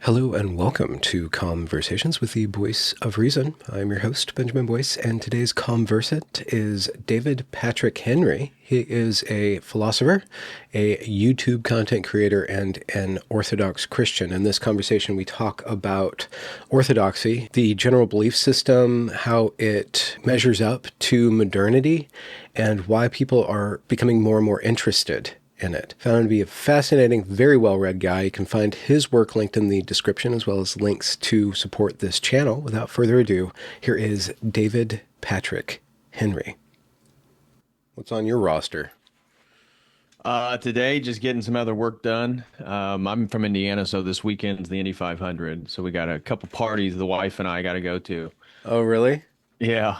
Hello and welcome to Conversations with the Voice of Reason. I'm your host, Benjamin Boyce, and today's conversant is David Patrick Henry. He is a philosopher, a YouTube content creator, and an Orthodox Christian. In this conversation, we talk about Orthodoxy, the general belief system, how it measures up to modernity, and why people are becoming more and more interested in it. Found him to be a fascinating, very well-read guy. You can find his work linked in the description, as well as links to support this channel. Without further ado, here is David Patrick Henry. What's on your roster? Today, just getting some other work done. I'm from Indiana, so this weekend's the Indy 500. So we got a couple parties the wife and I got to go to. Oh, really? Yeah,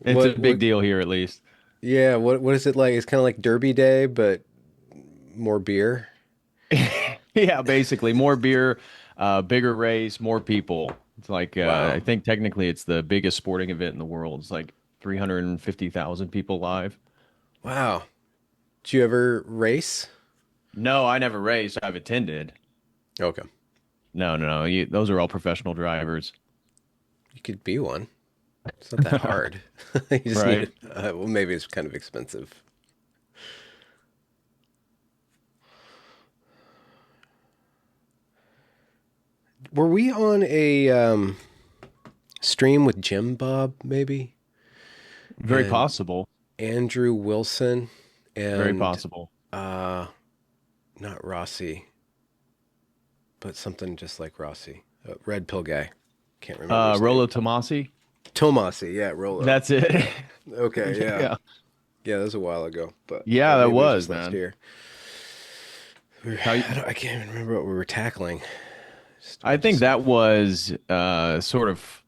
it's a What, big deal here at least. yeah, what is it like? It's kind of like Derby Day, but more beer. Yeah, basically more beer, bigger race, more people. It's like I Wow. think technically it's the biggest sporting event in the world. It's like 350,000 people live. Wow. Did you ever race? No, I never raced. I've attended. Okay. No, no, no. Those are all professional drivers. You could be one. It's not that hard. You just need Right. it. Well, maybe it's kind of expensive. Were we on a stream with Jim Bob, maybe? Very And possible. Andrew Wilson Very and possible. uh not Rossi, but something just like Rossi. Red pill guy. Can't remember his name. Rollo Tomasi. Tomasi, yeah, Rolo. That's it. Okay, yeah. Yeah. Yeah, that was a while ago, but Yeah, or that maybe it was was, just last man. year. How you, I can't even remember what we were tackling. I We think just that was sort of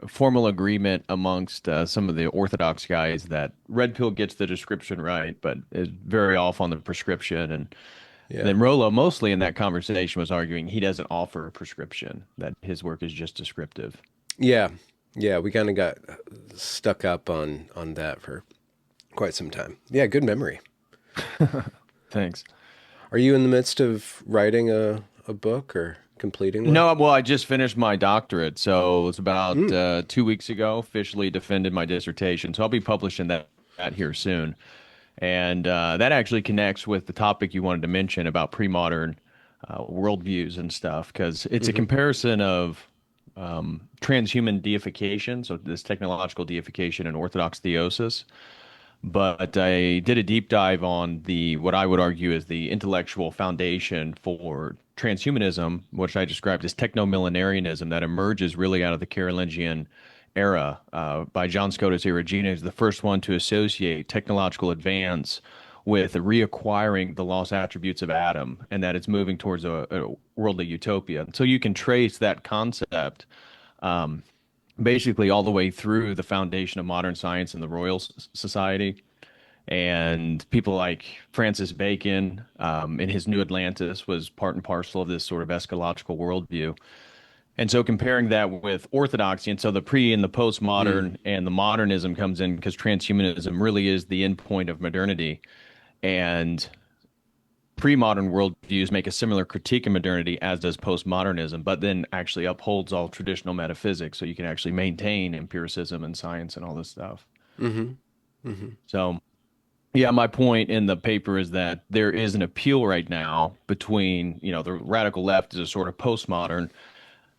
a formal agreement amongst some of the Orthodox guys that red pill gets the description right, but is very off on the prescription. And yeah. then Rollo, mostly in that conversation, was arguing he doesn't offer a prescription, that his work is just descriptive. Yeah. Yeah, we kind of got stuck up on that for quite some time. Yeah, good memory. Thanks. Are you in the midst of writing a book or completing one? No, well, I just finished my doctorate, so it's about Mm, 2 weeks ago, officially defended my dissertation. So I'll be publishing that here soon. And that actually connects with the topic you wanted to mention about pre-modern worldviews and stuff, because it's a hmm comparison of transhuman deification, so this technological deification and Orthodox theosis. But I did a deep dive on the what I would argue is the intellectual foundation for transhumanism, which I described as technomillenarianism that emerges really out of the Carolingian era by John Scotus Erigena, who's the first one to associate technological advance with reacquiring the lost attributes of Adam, and that it's moving towards a worldly utopia. So you can trace that concept basically all the way through the foundation of modern science and the Royal Society. And people like Francis Bacon in his New Atlantis was part and parcel of this sort of eschatological worldview. And so comparing that with orthodoxy, and so the pre and the Mm. postmodern and the modernism comes in because transhumanism really is the end point of modernity. And pre-modern worldviews make a similar critique of modernity as does postmodernism, but then actually upholds all traditional metaphysics. So you can actually maintain empiricism and science and all this stuff. hmm hmm So yeah, my point in the paper is that there is an appeal right now between, the radical left is a sort of postmodern,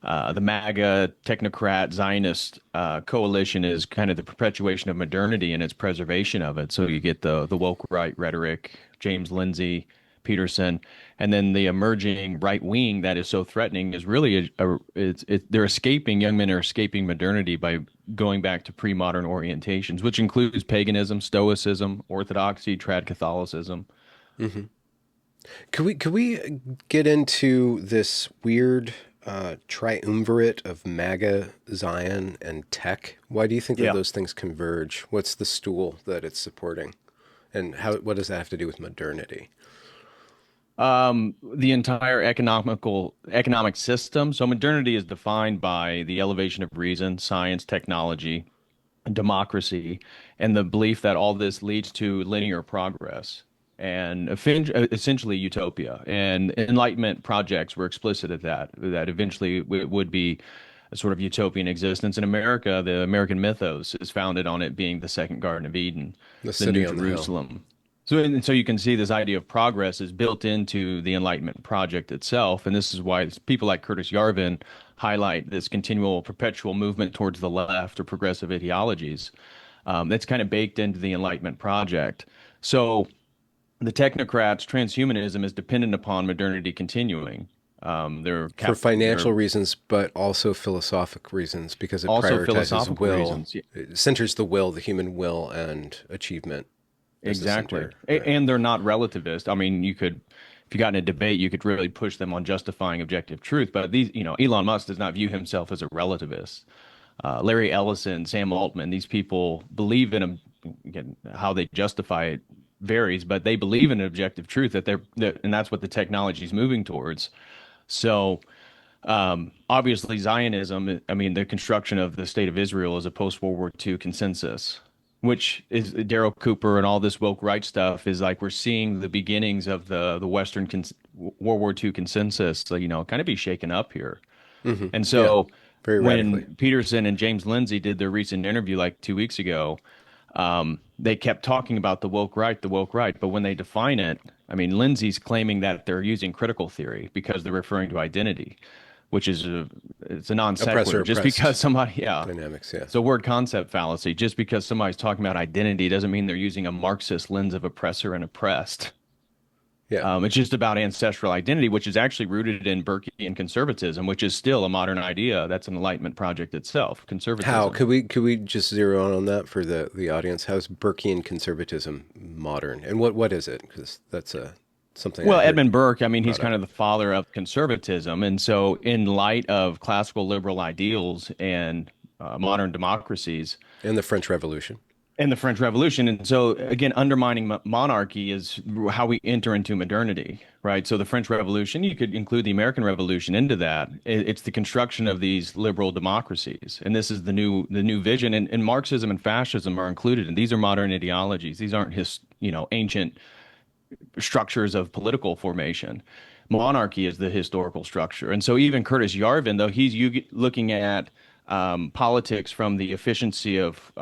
the MAGA, technocrat, Zionist coalition is kind of the perpetuation of modernity and its preservation of it. So you get the woke right rhetoric, James Lindsay, Peterson, and then the emerging right wing that is so threatening is really they're escaping. Young men are escaping modernity by going back to pre-modern orientations, which includes paganism, Stoicism, Orthodoxy, trad Catholicism. hmm Could we get into this weird triumvirate of MAGA, Zion, and tech? Why do you think that Yeah. those things converge? What's the stool that it's supporting, and how? What does that have to do with modernity? The entire economic system. So modernity is defined by the elevation of reason, science, technology, democracy, and the belief that all this leads to linear progress. and essentially utopia. And Enlightenment projects were explicit at that eventually it would be a sort of utopian existence. In America, the American mythos is founded on it being the second Garden of Eden, The the city New on the hill. Jerusalem. So you can see this idea of progress is built into the Enlightenment project itself. And this is why people like Curtis Yarvin highlight this continual, perpetual movement towards the left or progressive ideologies. That's kind of baked into the Enlightenment project. So the technocrats, transhumanism is dependent upon modernity continuing. For They're financial reasons, but also philosophic reasons, because it also prioritizes philosophical will, reasons. Yeah, it centers the will, the human will, and achievement as the exactly. center. Right. And they're not relativist. I mean, if you got in a debate, you could really push them on justifying objective truth. But Elon Musk does not view himself as a relativist. Larry Ellison, Sam Altman, these people believe in again, how they justify it varies, but they believe in an objective truth and that's what the technology is moving towards. So, obviously, Zionism, I mean, the construction of the state of Israel is a post-World War II consensus, which is Daryl Cooper and all this woke right stuff is like we're seeing the beginnings of the Western World War II consensus, so, kind of be shaken up here. Hmm. And Yeah. so Very radically. when Peterson and James Lindsay did their recent interview like 2 weeks ago, they kept talking about the woke right. But when they define it, I mean, Lindsay's claiming that they're using critical theory because they're referring to identity, which is it's a non Oppressor sequitur. Just because oppressed somebody, yeah, dynamics. Yeah. it's a word concept fallacy. Just because somebody's talking about identity doesn't mean they're using a Marxist lens of oppressor and oppressed. Yeah. It's just about ancestral identity, which is actually rooted in Burkean conservatism, which is still a modern idea. That's an Enlightenment project itself, How conservatism. could we just zero in on that for the audience? How's Burkean conservatism modern, and what is it? Because that's something I Well, heard Edmund Burke, I mean, he's brought kind up of the father of conservatism. And so, in light of classical liberal ideals and modern democracies, in the French Revolution. and the French Revolution. And so, again, undermining monarchy is how we enter into modernity, right? So, the French Revolution, you could include the American Revolution into that. It's the construction of these liberal democracies, and this is the new vision. And Marxism and fascism are included, and these are modern ideologies. These aren't ancient structures of political formation. Monarchy is the historical structure. And so even Curtis Yarvin, though looking at politics from the efficiency of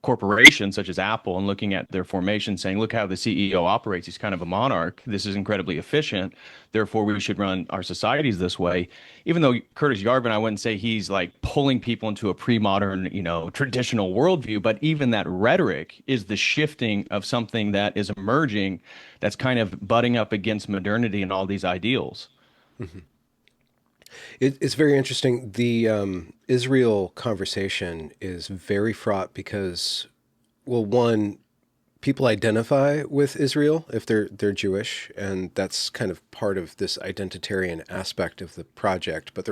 corporations such as Apple and looking at their formation, saying, look how the CEO operates. He's kind of a monarch. This is incredibly efficient. Therefore, we should run our societies this way. Even though Curtis Yarvin, I wouldn't say he's like pulling people into a pre-modern, traditional worldview, but even that rhetoric is the shifting of something that is emerging that's kind of butting up against modernity and all these ideals. It's very interesting. The Israel conversation is very fraught because, well, one, people identify with Israel if they're Jewish, and that's kind of part of this identitarian aspect of the project. But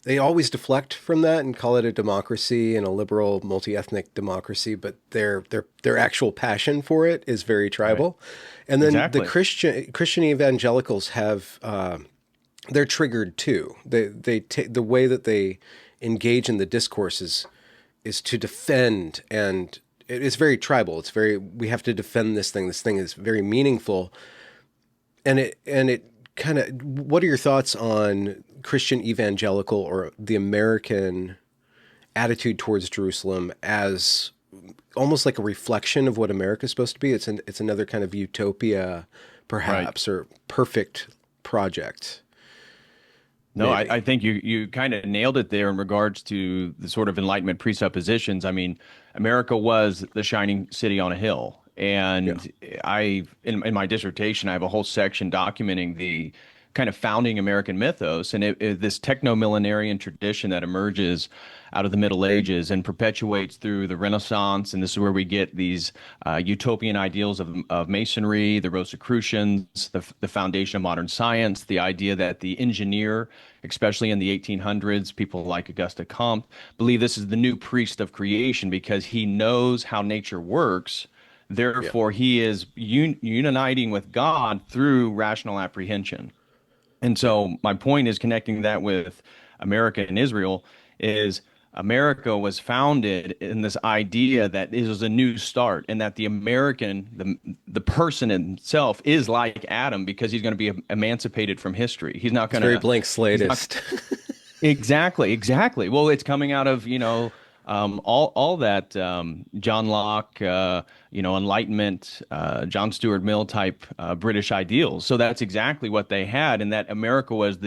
they always deflect from that and call it a democracy and a liberal multi-ethnic democracy, but their actual passion for it is very Right. tribal. And then the Exactly. Christian evangelicals have they're triggered too. They take the way that they engage in the discourses is to defend, and it's very tribal. It's very, we have to defend this thing. This thing is very meaningful, and it kind of. What are your thoughts on Christian evangelical or the American attitude towards Jerusalem as almost like a reflection of what America is supposed to be? It's another kind of utopia, Right. perhaps, or perfect project, No, I, maybe. I think you kind of nailed it there in regards to the sort of Enlightenment presuppositions. I mean, America was the shining city on a hill. Yeah. And in my dissertation, I have a whole section documenting the kind of founding American mythos and this techno-millenarian tradition that emerges out of the Middle Ages and perpetuates through the Renaissance. And this is where we get these utopian ideals of Masonry, the Rosicrucians, the foundation of modern science, the idea that the engineer, especially in the 1800s, people like Auguste Comte, believe this is the new priest of creation because he knows how nature works. Yeah. Therefore, he is uniting with God through rational apprehension. And Yeah. so my point is connecting that with America and Israel is America was founded in this idea that it was a new start, and that the American, the person himself, is like Adam because he's going to be emancipated from history. He's not It's going very to. blank He's not. slatist. Exactly, exactly. Well, it's coming out of, all that John Locke, Enlightenment, John Stuart Mill type British ideals. So that's exactly what they had, and that America was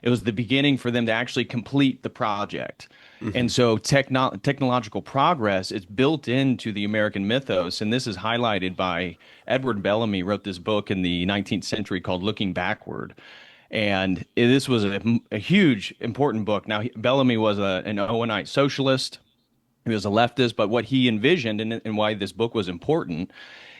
it was the beginning for them to actually complete the project. Hmm. And so technological progress is built into the American mythos, and this is highlighted by Edward Bellamy. Wrote this book in the 19th century called Looking Backward. And this was a huge, important book. Now, Bellamy was an Owenite socialist. He was a leftist, but what he envisioned, and why this book was important,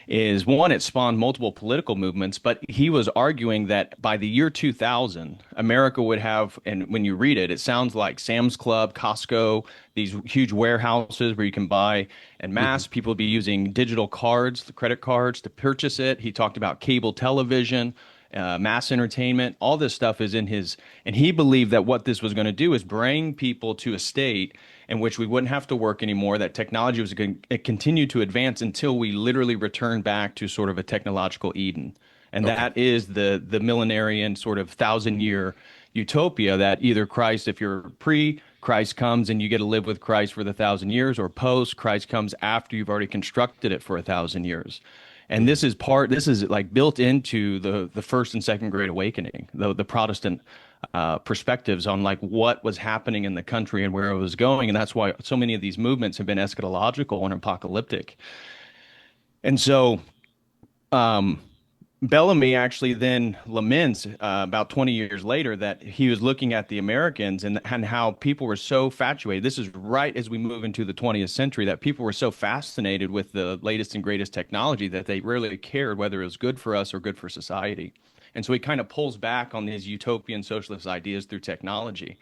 is one, it spawned multiple political movements, but he was arguing that by the year 2000, America would have, and when you read it, it sounds like Sam's Club, Costco, these huge warehouses where you can buy en Hmm. masse. People would be using digital cards, the credit cards, to purchase it. He talked about cable television, mass entertainment. All this stuff is in his, and he believed that what this was going to do is bring people to a state in which we wouldn't have to work anymore, that technology was going to continue to advance until we literally return back to sort of a technological Eden. And Okay. that is the millenarian sort of 1,000 year utopia, that either Christ, if you're pre, Christ comes and you get to live with Christ for the 1,000 years, or post, Christ comes after you've already constructed it for 1,000 years. And Hmm. this is like built into the first and second Great Awakening, the Protestant perspectives on like what was happening in the country and where it was going. And that's why so many of these movements have been eschatological and apocalyptic. And so um, Bellamy actually then laments about 20 years later that he was looking at the Americans, and how people were so infatuated. This is right as we move into the 20th century, that people were so fascinated with the latest and greatest technology that they rarely cared whether it was good for us or good for society. And so he kind of pulls back on these utopian socialist ideas through technology.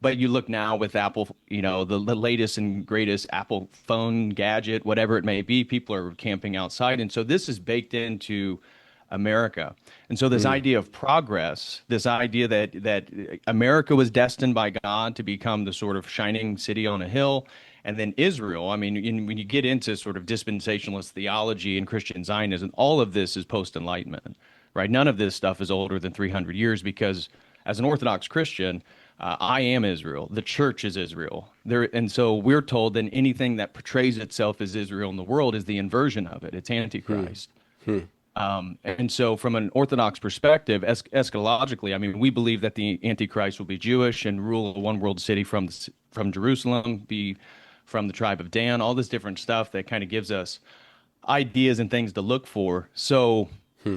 But you look now with Apple, the latest and greatest Apple phone gadget, whatever it may be, people are camping outside. And so this is baked into America. And so this Hmm. idea of progress, this idea that America was destined by God to become the sort of shining city on a hill, and then Israel. I mean, when you get into sort of dispensationalist theology and Christian Zionism, all of this is post-Enlightenment, right? None of this stuff is older than 300 years, because as an Orthodox Christian, I am Israel. The church is Israel. And so we're told that anything that portrays itself as Israel in the world is the inversion of it. It's Hmm. Antichrist. Hmm. And so, from an Orthodox perspective, eschatologically, I mean, we believe that the Antichrist will be Jewish and rule a one world city from Jerusalem, be from the tribe of Dan, all this different stuff that kind of gives us ideas and things to look for. So, Hmm.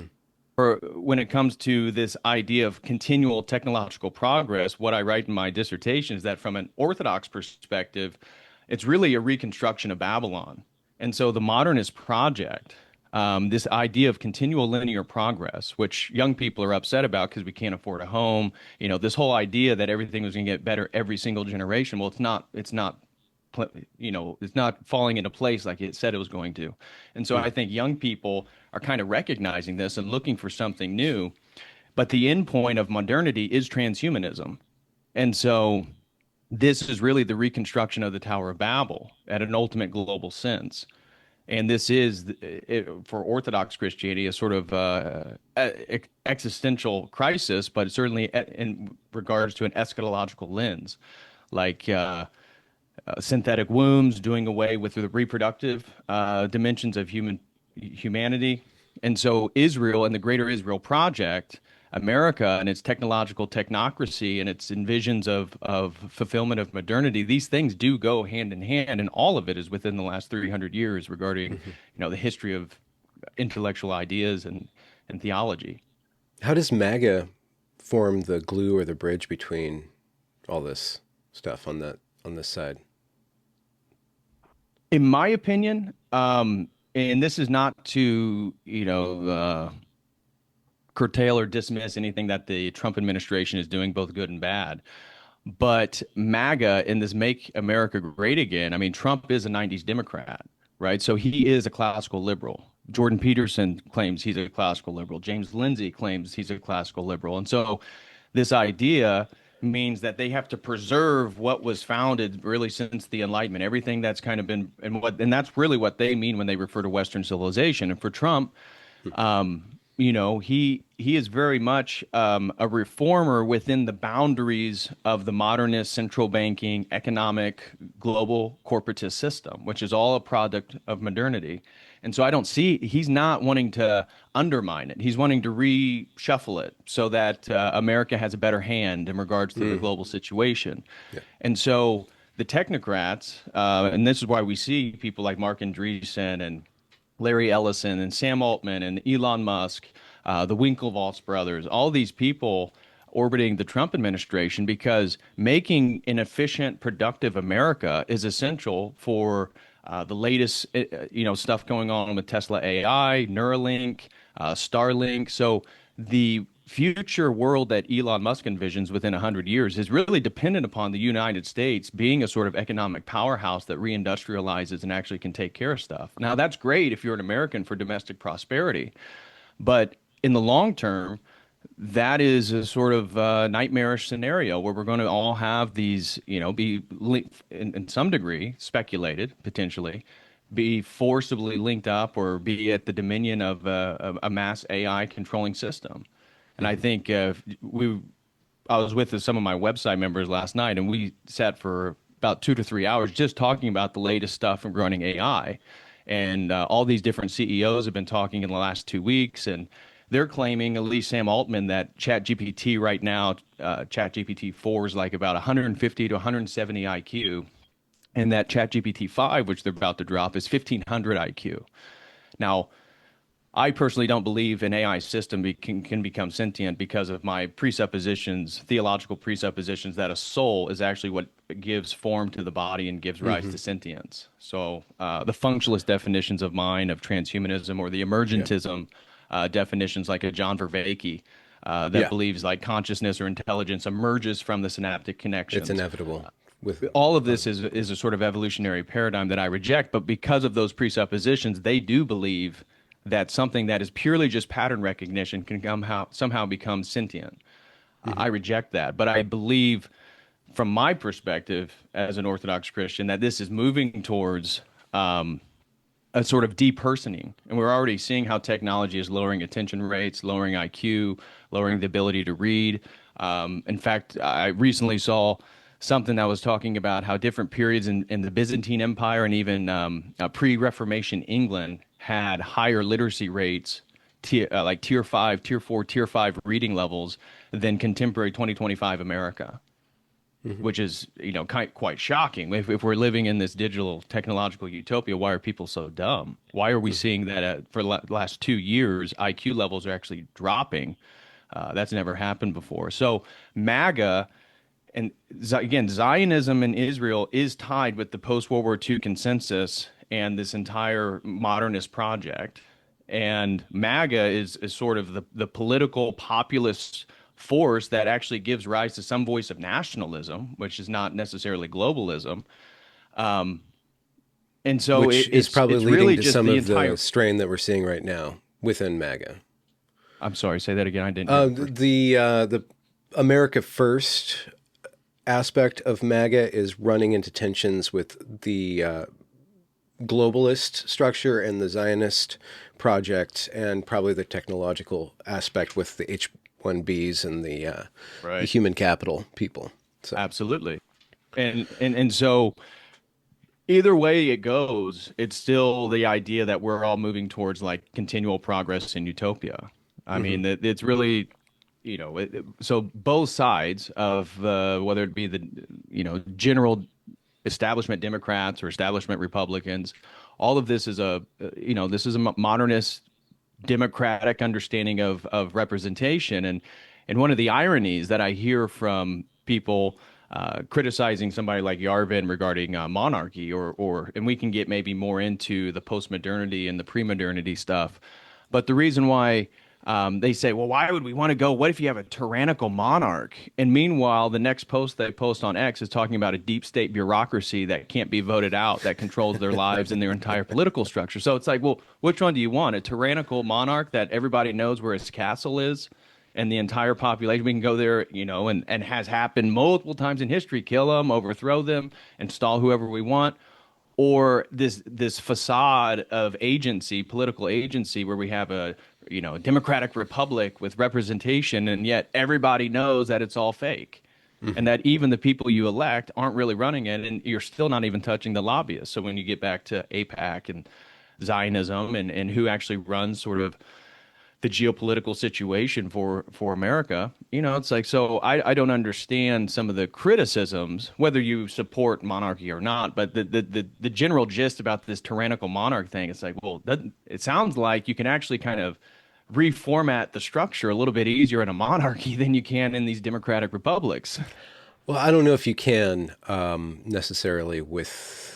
when it comes to this idea of continual technological progress, what I write in my dissertation is that from an Orthodox perspective, it's really a reconstruction of Babylon. And so the modernist project, this idea of continual linear progress, which young people are upset about because we can't afford a home, this whole idea that everything was going to get better every single generation. Well, it's not falling into place like it said it was going to. And so Hmm. I think young people are kind of recognizing this and looking for something new. But the end point of modernity is transhumanism. And so this is really the reconstruction of the Tower of Babel at an ultimate global sense. And this is, for Orthodox Christianity, a sort of existential crisis, but certainly in regards to an eschatological lens, like synthetic wombs, doing away with the reproductive dimensions of humanity. And so Israel and the Greater Israel Project, America and its technological technocracy and its envisions of fulfillment of modernity, these things do go hand in hand, and all of it is within the last 300 years regarding, Hmm. the history of intellectual ideas and theology. How does MAGA form the glue or the bridge between all this stuff on this side? In my opinion, and this is not to, curtail or dismiss anything that the Trump administration is doing, both good and bad. But MAGA in this Make America Great Again, I mean, Trump is a 90s Democrat, right? So he is a classical liberal. Jordan Peterson claims he's a classical liberal. James Lindsay claims he's a classical liberal. And so this idea means that they have to preserve what was founded really since the Enlightenment, everything that's kind of been, and that's really what they mean when they refer to Western civilization. And for Trump, he is very much a reformer within the boundaries of the modernist central banking, economic, global corporatist system, which is all a product of modernity. And so I don't see he's not wanting to undermine it. He's wanting to reshuffle it so that America has a better hand in regards to the global situation. Yeah. And so the technocrats, and this is why we see people like Mark Andreessen and Larry Ellison and Sam Altman and Elon Musk, the Winklevoss brothers, all these people orbiting the Trump administration, because making an efficient, productive America is essential for the latest, stuff going on with Tesla AI, Neuralink, Starlink. So the future world that Elon Musk envisions within 100 years is really dependent upon the United States being a sort of economic powerhouse that reindustrializes and actually can take care of stuff. Now, that's great if you're an American for domestic prosperity, but in the long term, that is a sort of nightmarish scenario where we're going to all have these, be in some degree speculated potentially, be forcibly linked up or be at the dominion of a mass AI controlling system. And I think I was with some of my website members last night, and we sat for about 2 to 3 hours just talking about the latest stuff from running AI. And all these different CEOs have been talking in the last 2 weeks, and they're claiming, at least Sam Altman, that ChatGPT right now, ChatGPT 4 is like about 150 to 170 IQ, and that ChatGPT 5, which they're about to drop, is 1500 IQ. Now, I personally don't believe an AI system can become sentient because of my presuppositions, theological presuppositions that a soul is actually what gives form to the body and gives rise to sentience. So the functionalist definitions of mine of transhumanism or the emergentism definitions like a John Vervaeke that believes like consciousness or intelligence emerges from the synaptic connections. It's inevitable. With All of this is a sort of evolutionary paradigm that I reject, but because of those presuppositions, they do believe that something that is purely just pattern recognition can somehow become sentient. I reject that, but I believe, from my perspective as an Orthodox Christian, that this is moving towards a sort of depersoning, and we're already seeing how technology is lowering attention rates, lowering IQ, lowering the ability to read. In fact, I recently saw something that was talking about how different periods in the Byzantine Empire and even pre-Reformation England had higher literacy rates, like tier 5, tier 4, tier 5 reading levels than contemporary 2025 America, which is, quite shocking. If we're living in this digital technological utopia, why are people so dumb? Why are we seeing that for the last 2 years, IQ levels are actually dropping? That's never happened before. So MAGA, and again, Zionism in Israel is tied with the post-World War II consensus and this entire modernist project. And MAGA is sort of the political populist force that actually gives rise to some voice of nationalism, which is not necessarily globalism. And so which is probably it's leading really to just some the of entire. the strain that we're seeing right now within MAGA. I'm sorry, say that again. I didn't hear the first. The America First aspect of MAGA is running into tensions with the globalist structure and the Zionist project, and probably the technological aspect with the H-1Bs and the Right. human capital people. So Absolutely. And so either way it goes, it's still the idea that we're all moving towards like continual progress in utopia. I mean, it's really, so both sides of whether it be the, general establishment Democrats or establishment Republicans, all of this is this is a modernist democratic understanding of representation. And one of the ironies that I hear from people criticizing somebody like Yarvin regarding monarchy, and we can get maybe more into the post-modernity and the pre-modernity stuff. But the reason why they say, well, why would we want to go? What if you have a tyrannical monarch? And meanwhile, the next post they post on X is talking about a deep state bureaucracy that can't be voted out, that controls their lives and their entire political structure. So it's like, well, which one do you want? A tyrannical monarch that everybody knows where his castle is and the entire population. We can go there, and has happened multiple times in history, kill them, overthrow them, install whoever we want. Or this facade of agency, political agency, where we have a democratic republic with representation, and yet everybody knows that it's all fake, and that even the people you elect aren't really running it, and you're still not even touching the lobbyists. So when you get back to APAC and Zionism, and who actually runs sort of the geopolitical situation for America, it's like, so I don't understand some of the criticisms, whether you support monarchy or not, but the general gist about this tyrannical monarch thing, it's like, well, it sounds like you can actually kind of reformat the structure a little bit easier in a monarchy than you can in these democratic republics. Well, I don't know if you can necessarily with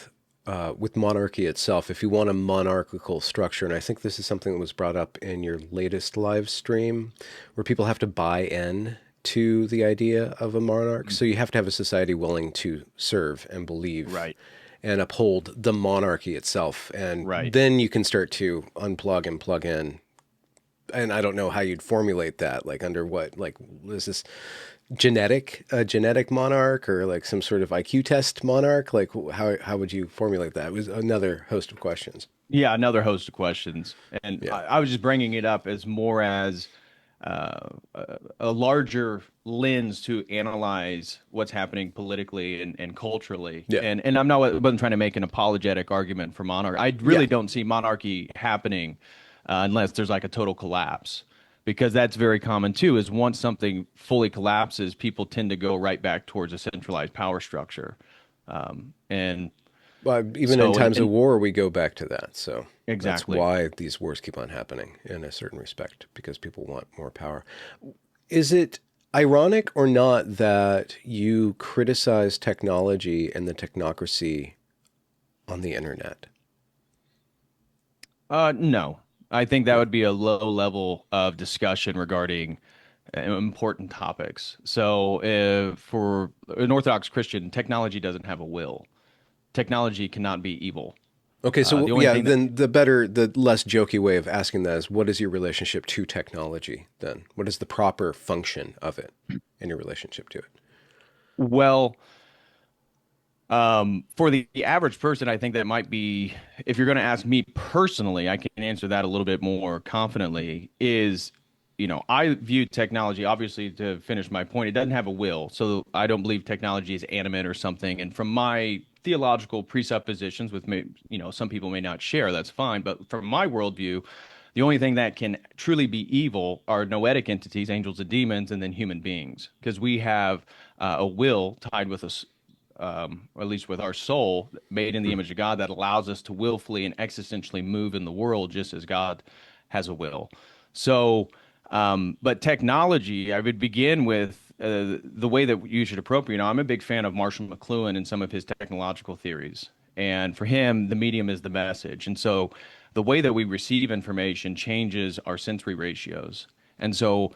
monarchy itself. If you want a monarchical structure, and I think this is something that was brought up in your latest live stream, where people have to buy in to the idea of a monarch. So you have to have a society willing to serve and believe Right. and uphold the monarchy itself. And Right. then you can start to unplug and plug in. And I don't know how you'd formulate that, like under what, like, is this a genetic monarch, or like some sort of IQ test monarch? Like how would you formulate that? It was another host of questions. Yeah, another host of questions. And Yeah. I was just bringing it up as more as a larger lens to analyze what's happening politically and culturally. Yeah. And wasn't trying to make an apologetic argument for monarchy. I Yeah. really don't see monarchy happening unless there's like a total collapse. Because that's very common too, is once something fully collapses, people tend to go right back towards a centralized power structure. And Well, even in so, times of and war, we go back to that. So that's exactly. why these wars keep on happening in a certain respect, because people want more power. Is it ironic or not that you criticize technology and the technocracy on the internet? No, I think that No. would be a low level of discussion regarding important topics. So, for an Orthodox Christian, technology doesn't have a will. Technology cannot be evil. Okay, The so only yeah, thing that, then the less jokey way of asking that is, what is your relationship to technology then? What is the proper function of it in your relationship to it? well, for the average person, I think that might be, if you're going to ask me personally, I can answer that a little bit more confidently, I view technology, obviously, to finish my point, it doesn't have a will. So I don't believe technology is animate or something. And from my theological presuppositions, some people may not share, that's fine. But from my worldview, the only thing that can truly be evil are noetic entities, angels and demons, and then human beings, because we have a will tied with us, or at least with our soul, made in the Hmm. image of God, that allows us to willfully and existentially move in the world just as God has a will. So, but technology, I would begin with the way that you should approach. I'm a big fan of Marshall McLuhan and some of his technological theories. And for him, the medium is the message. And so the way that we receive information changes our sensory ratios. And so,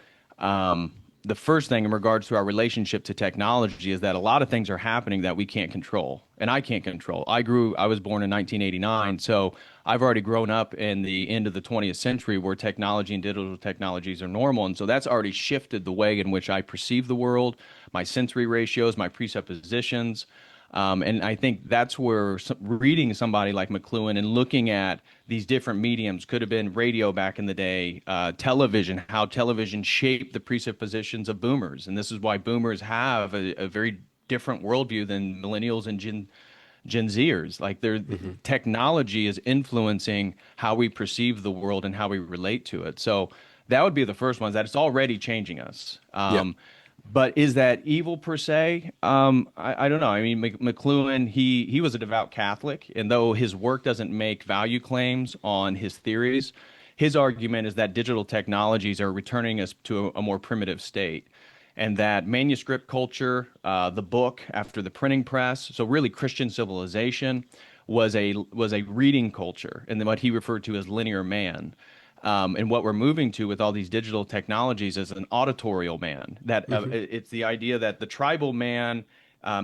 the first thing in regards to our relationship to technology is that a lot of things are happening that we can't control, and I can't control. I was born in 1989, so I've already grown up in the end of the 20th century where technology and digital technologies are normal. And so that's already shifted the way in which I perceive the world, my sensory ratios, my presuppositions. And I think that's where reading somebody like McLuhan and looking at these different mediums, could have been radio back in the day, television, how television shaped the presuppositions of boomers. And this is why boomers have a very different worldview than millennials and Gen Zers. Like, their Hmm. technology is influencing how we perceive the world and how we relate to it. So that would be the first one, is that it's already changing us. Yeah. But is that evil per se? I don't know. I mean, McLuhan, he was a devout Catholic, and though his work doesn't make value claims on his theories, his argument is that digital technologies are returning us to a more primitive state, and that manuscript culture, the book after the printing press, so really Christian civilization was a reading culture, and then what he referred to as linear man. And what we're moving to with all these digital technologies is an auditorial man. That Hmm. it's the idea that the tribal man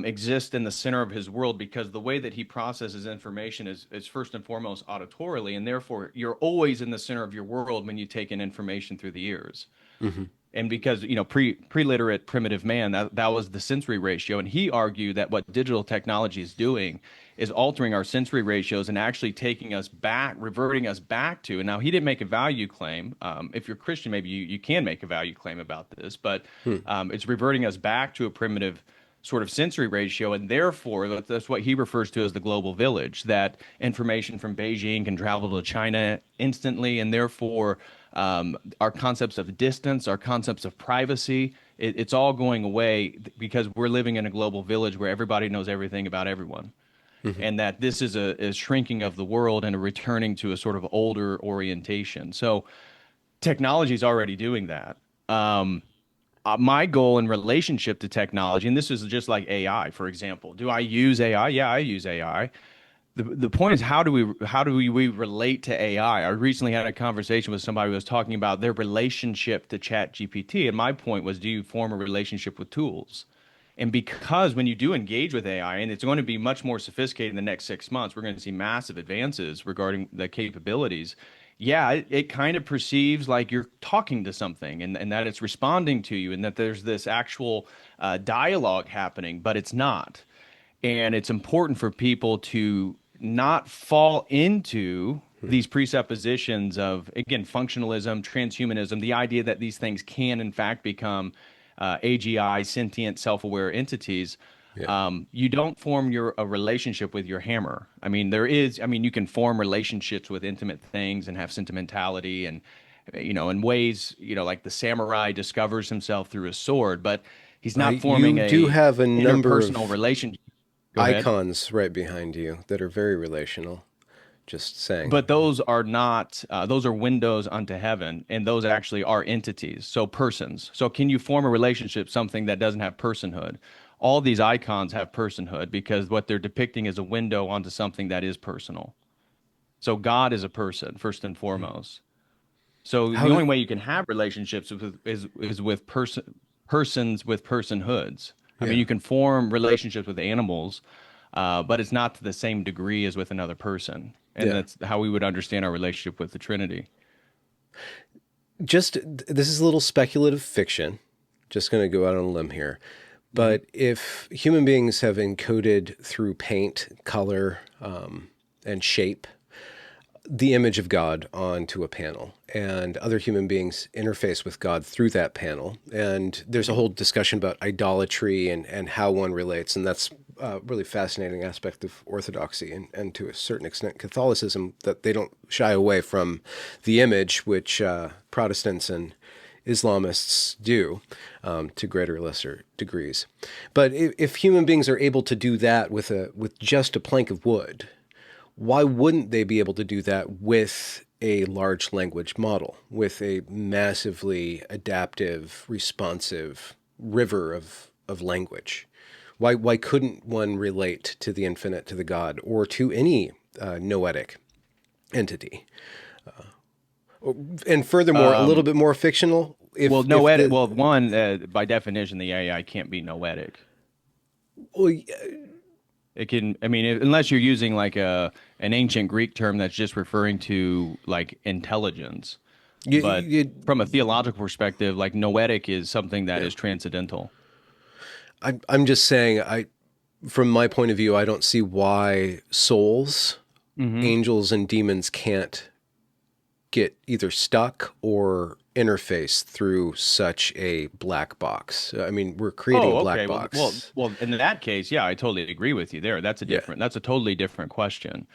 exists in the center of his world, because the way that he processes information is first and foremost auditorially, and therefore you're always in the center of your world when you take in information through the ears. Hmm. And because, pre-literate primitive man, that was the sensory ratio. And he argued that what digital technology is doing is altering our sensory ratios and actually taking us back, reverting us back to. And now he didn't make a value claim. If you're Christian, maybe you can make a value claim about this, but it's reverting us back to a primitive sort of sensory ratio, and therefore that's what he refers to as the global village, that information from Beijing can travel to China instantly, and therefore our concepts of distance, our concepts of privacy, it's all going away because we're living in a global village where everybody knows everything about everyone, Hmm. and that this is a shrinking of the world and a returning to a sort of older orientation. So technology is already doing that. My goal in relationship to technology, and this is just like AI, for example. Do I use AI? Yeah, I use AI. The point is, how do we relate to AI? I recently had a conversation with somebody who was talking about their relationship to Chat GPT, and my point was, do you form a relationship with tools? And because when you do engage with AI, and it's going to be much more sophisticated in the next 6 months, we're going to see massive advances regarding the capabilities. Yeah, it kind of perceives like you're talking to something, and that it's responding to you, and that there's this actual dialogue happening, but it's not. And it's important for people to not fall into these presuppositions of, again, functionalism, transhumanism, the idea that these things can, in fact, become AGI, sentient, self-aware entities. Yeah. You don't form a relationship with your hammer. You can form relationships with intimate things and have sentimentality and, in ways, like the samurai discovers himself through his sword, but he's not You forming do a have a number interpersonal of relationship. Go ahead. icons right behind you that are very relational. Just saying. But those are not, those are windows unto heaven, and those actually are entities. So persons. So can you form a relationship, something that doesn't have personhood? All these icons have personhood because what they're depicting is a window onto something that is personal. So God is a person, first and foremost. So the How? only way you can have relationships is with persons with personhoods. I mean, Yeah. you can form relationships with animals, but it's not to the same degree as with another person. And Yeah. that's how we would understand our relationship with the Trinity. Just this is a little speculative fiction. Just going to go out on a limb here. Hmm. But if human beings have encoded through paint, color, and shape the image of God onto a panel, and other human beings interface with God through that panel. And there's a whole discussion about idolatry and how one relates. And that's a really fascinating aspect of Orthodoxy and to a certain extent Catholicism, that they don't shy away from the image, which Protestants and Islamists do to greater or lesser degrees. But if human beings are able to do that with just a plank of wood, why wouldn't they be able to do that with a large language model, with a massively adaptive, responsive river of language? Why couldn't one relate to the infinite, to the God, or to any noetic entity? And furthermore, a little Um, bit more fictional. well, If noetic. the Well, one, by definition, the AI can't be noetic. well, It can, unless you're using like an ancient Greek term that's just refering to like intelligence. But from a theological perspective, like noetic is something that yeah. is transcendental. I'm just saying, from my point of view, I don't see why souls, Hmm. angels, and demons can't get either stuck or interface through such a black box. I mean, we're creating a Oh, black okay. Well, well, box. well. In that case, yeah, I totally agree with you there. Yeah. That's a totally different question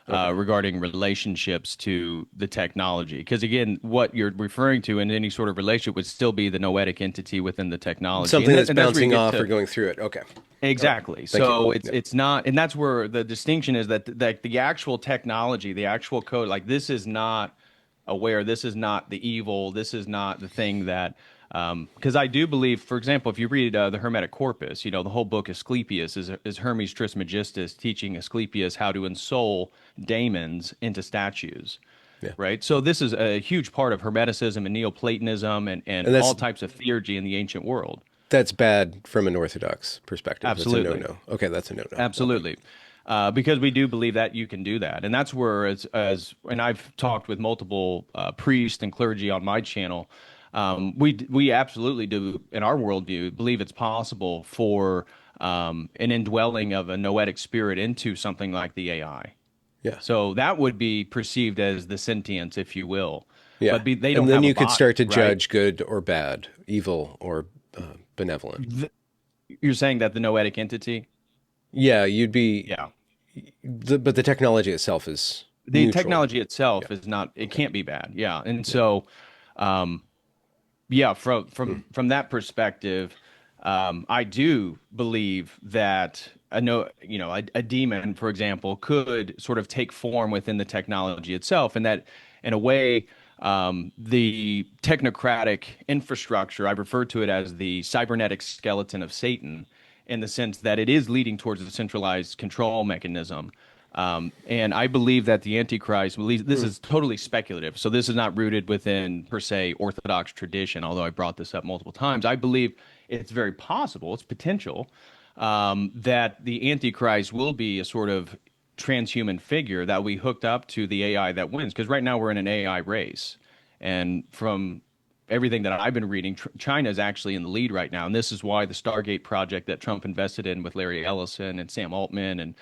Okay. regarding relationships to the technology. Because again, what you're referring to in any sort of relationship would still be the noetic entity within the technology, Something and that's that's where you bouncing get off or to. going through it. Okay. All right. Exactly. Thank you. So it's Yep. it's not, and that's where the distinction is that the actual technology, the actual code, like this is not aware. This is not the evil. This is not the thing that. Because I do believe, for example, if you read the Hermetic Corpus, the whole book Asclepius is Hermes Trismegistus teaching Asclepius how to ensoul daemons into statues. Yeah. Right. So this is a huge part of Hermeticism and Neoplatonism and And all types of theurgy in the ancient world. that's bad from an Orthodox perspective. That's a Absolutely. no-no. Okay, that's a no-no. Okay. Absolutely. Because we do believe that you can do that. And that's where, and I've talked with multiple priests and clergy on my channel, We absolutely do in our worldview believe it's possible for an indwelling of a noetic spirit into something like the AI. Yeah. So that would be perceived as the sentience, if you will, Yeah. but they And don't then have a you could start body, to right? judge good or bad, evil or benevolent. Th You're saying that the noetic entity, Yeah, you'd be, yeah, but the technology itself is the neutral. technology Yeah. itself is not, it Okay. can't be bad, yeah, and Yeah. so. Um, Yeah, from Hmm. that perspective, I do believe that a demon, for example, could sort of take form within the technology itself, and that in a way, the technocratic infrastructure, I refer to it as the cybernetic skeleton of Satan, in the sense that it is leading towards a centralized control mechanism. And I believe that the Antichrist, this Hmm. is totally speculative. So this is not rooted within, per se, Orthodox tradition, although I brought this up multiple times. I believe it's very possible, it's potential, that the Antichrist will be a sort of transhuman figure that we hooked up to the AI that wins. Because right now we're in an AI race. And from everything that I've been reading, China is actually in the lead right now, and this is why the Stargate project that Trump invested in with Larry Ellison and Sam Altman and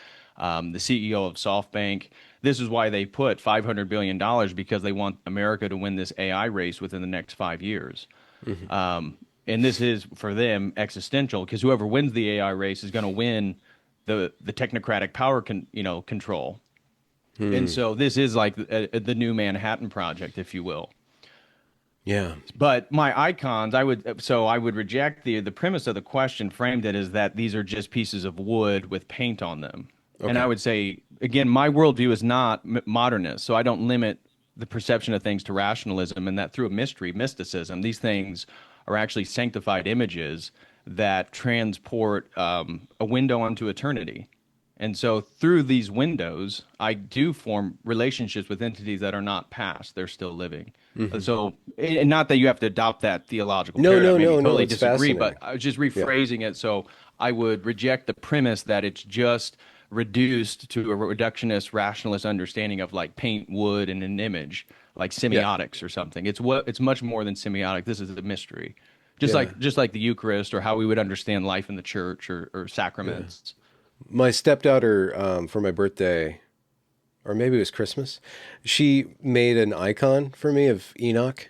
the CEO of SoftBank. This is why they put $500 billion because they want America to win this AI race within the next 5 years. Hmm. And this is for them existential because whoever wins the AI race is going to win the technocratic power control. And Hmm. so this is like the new Manhattan Project, if you will. Yeah. But my icons, I would reject the premise of the question framed it as that these are just pieces of wood with paint on them. And I Okay. would say again, my worldview is not modernist, so I don't limit the perception of things to rationalism, and that through a mysticism, these things are actually sanctified images that transport a window onto eternity. And so through these windows, I do form relationships with entities that are not past, they're still living. Hmm. So, and not that you have to adopt that theological No, paradigm, no, maybe no, no. totally It's disagree, but fascinating. I was just Yeah. rephrasing it. So I would reject the premise that it's just reduced to a reductionist, rationalist understanding of like paint wood and an image, like Yeah. semiotics or something. It's much more than semiotic. This is a mystery. Yeah. Just like the Eucharist or how we would understand life in the church or Yeah. sacraments. My stepdaughter, for my birthday, or maybe it was Christmas, she made an icon for me of Enoch.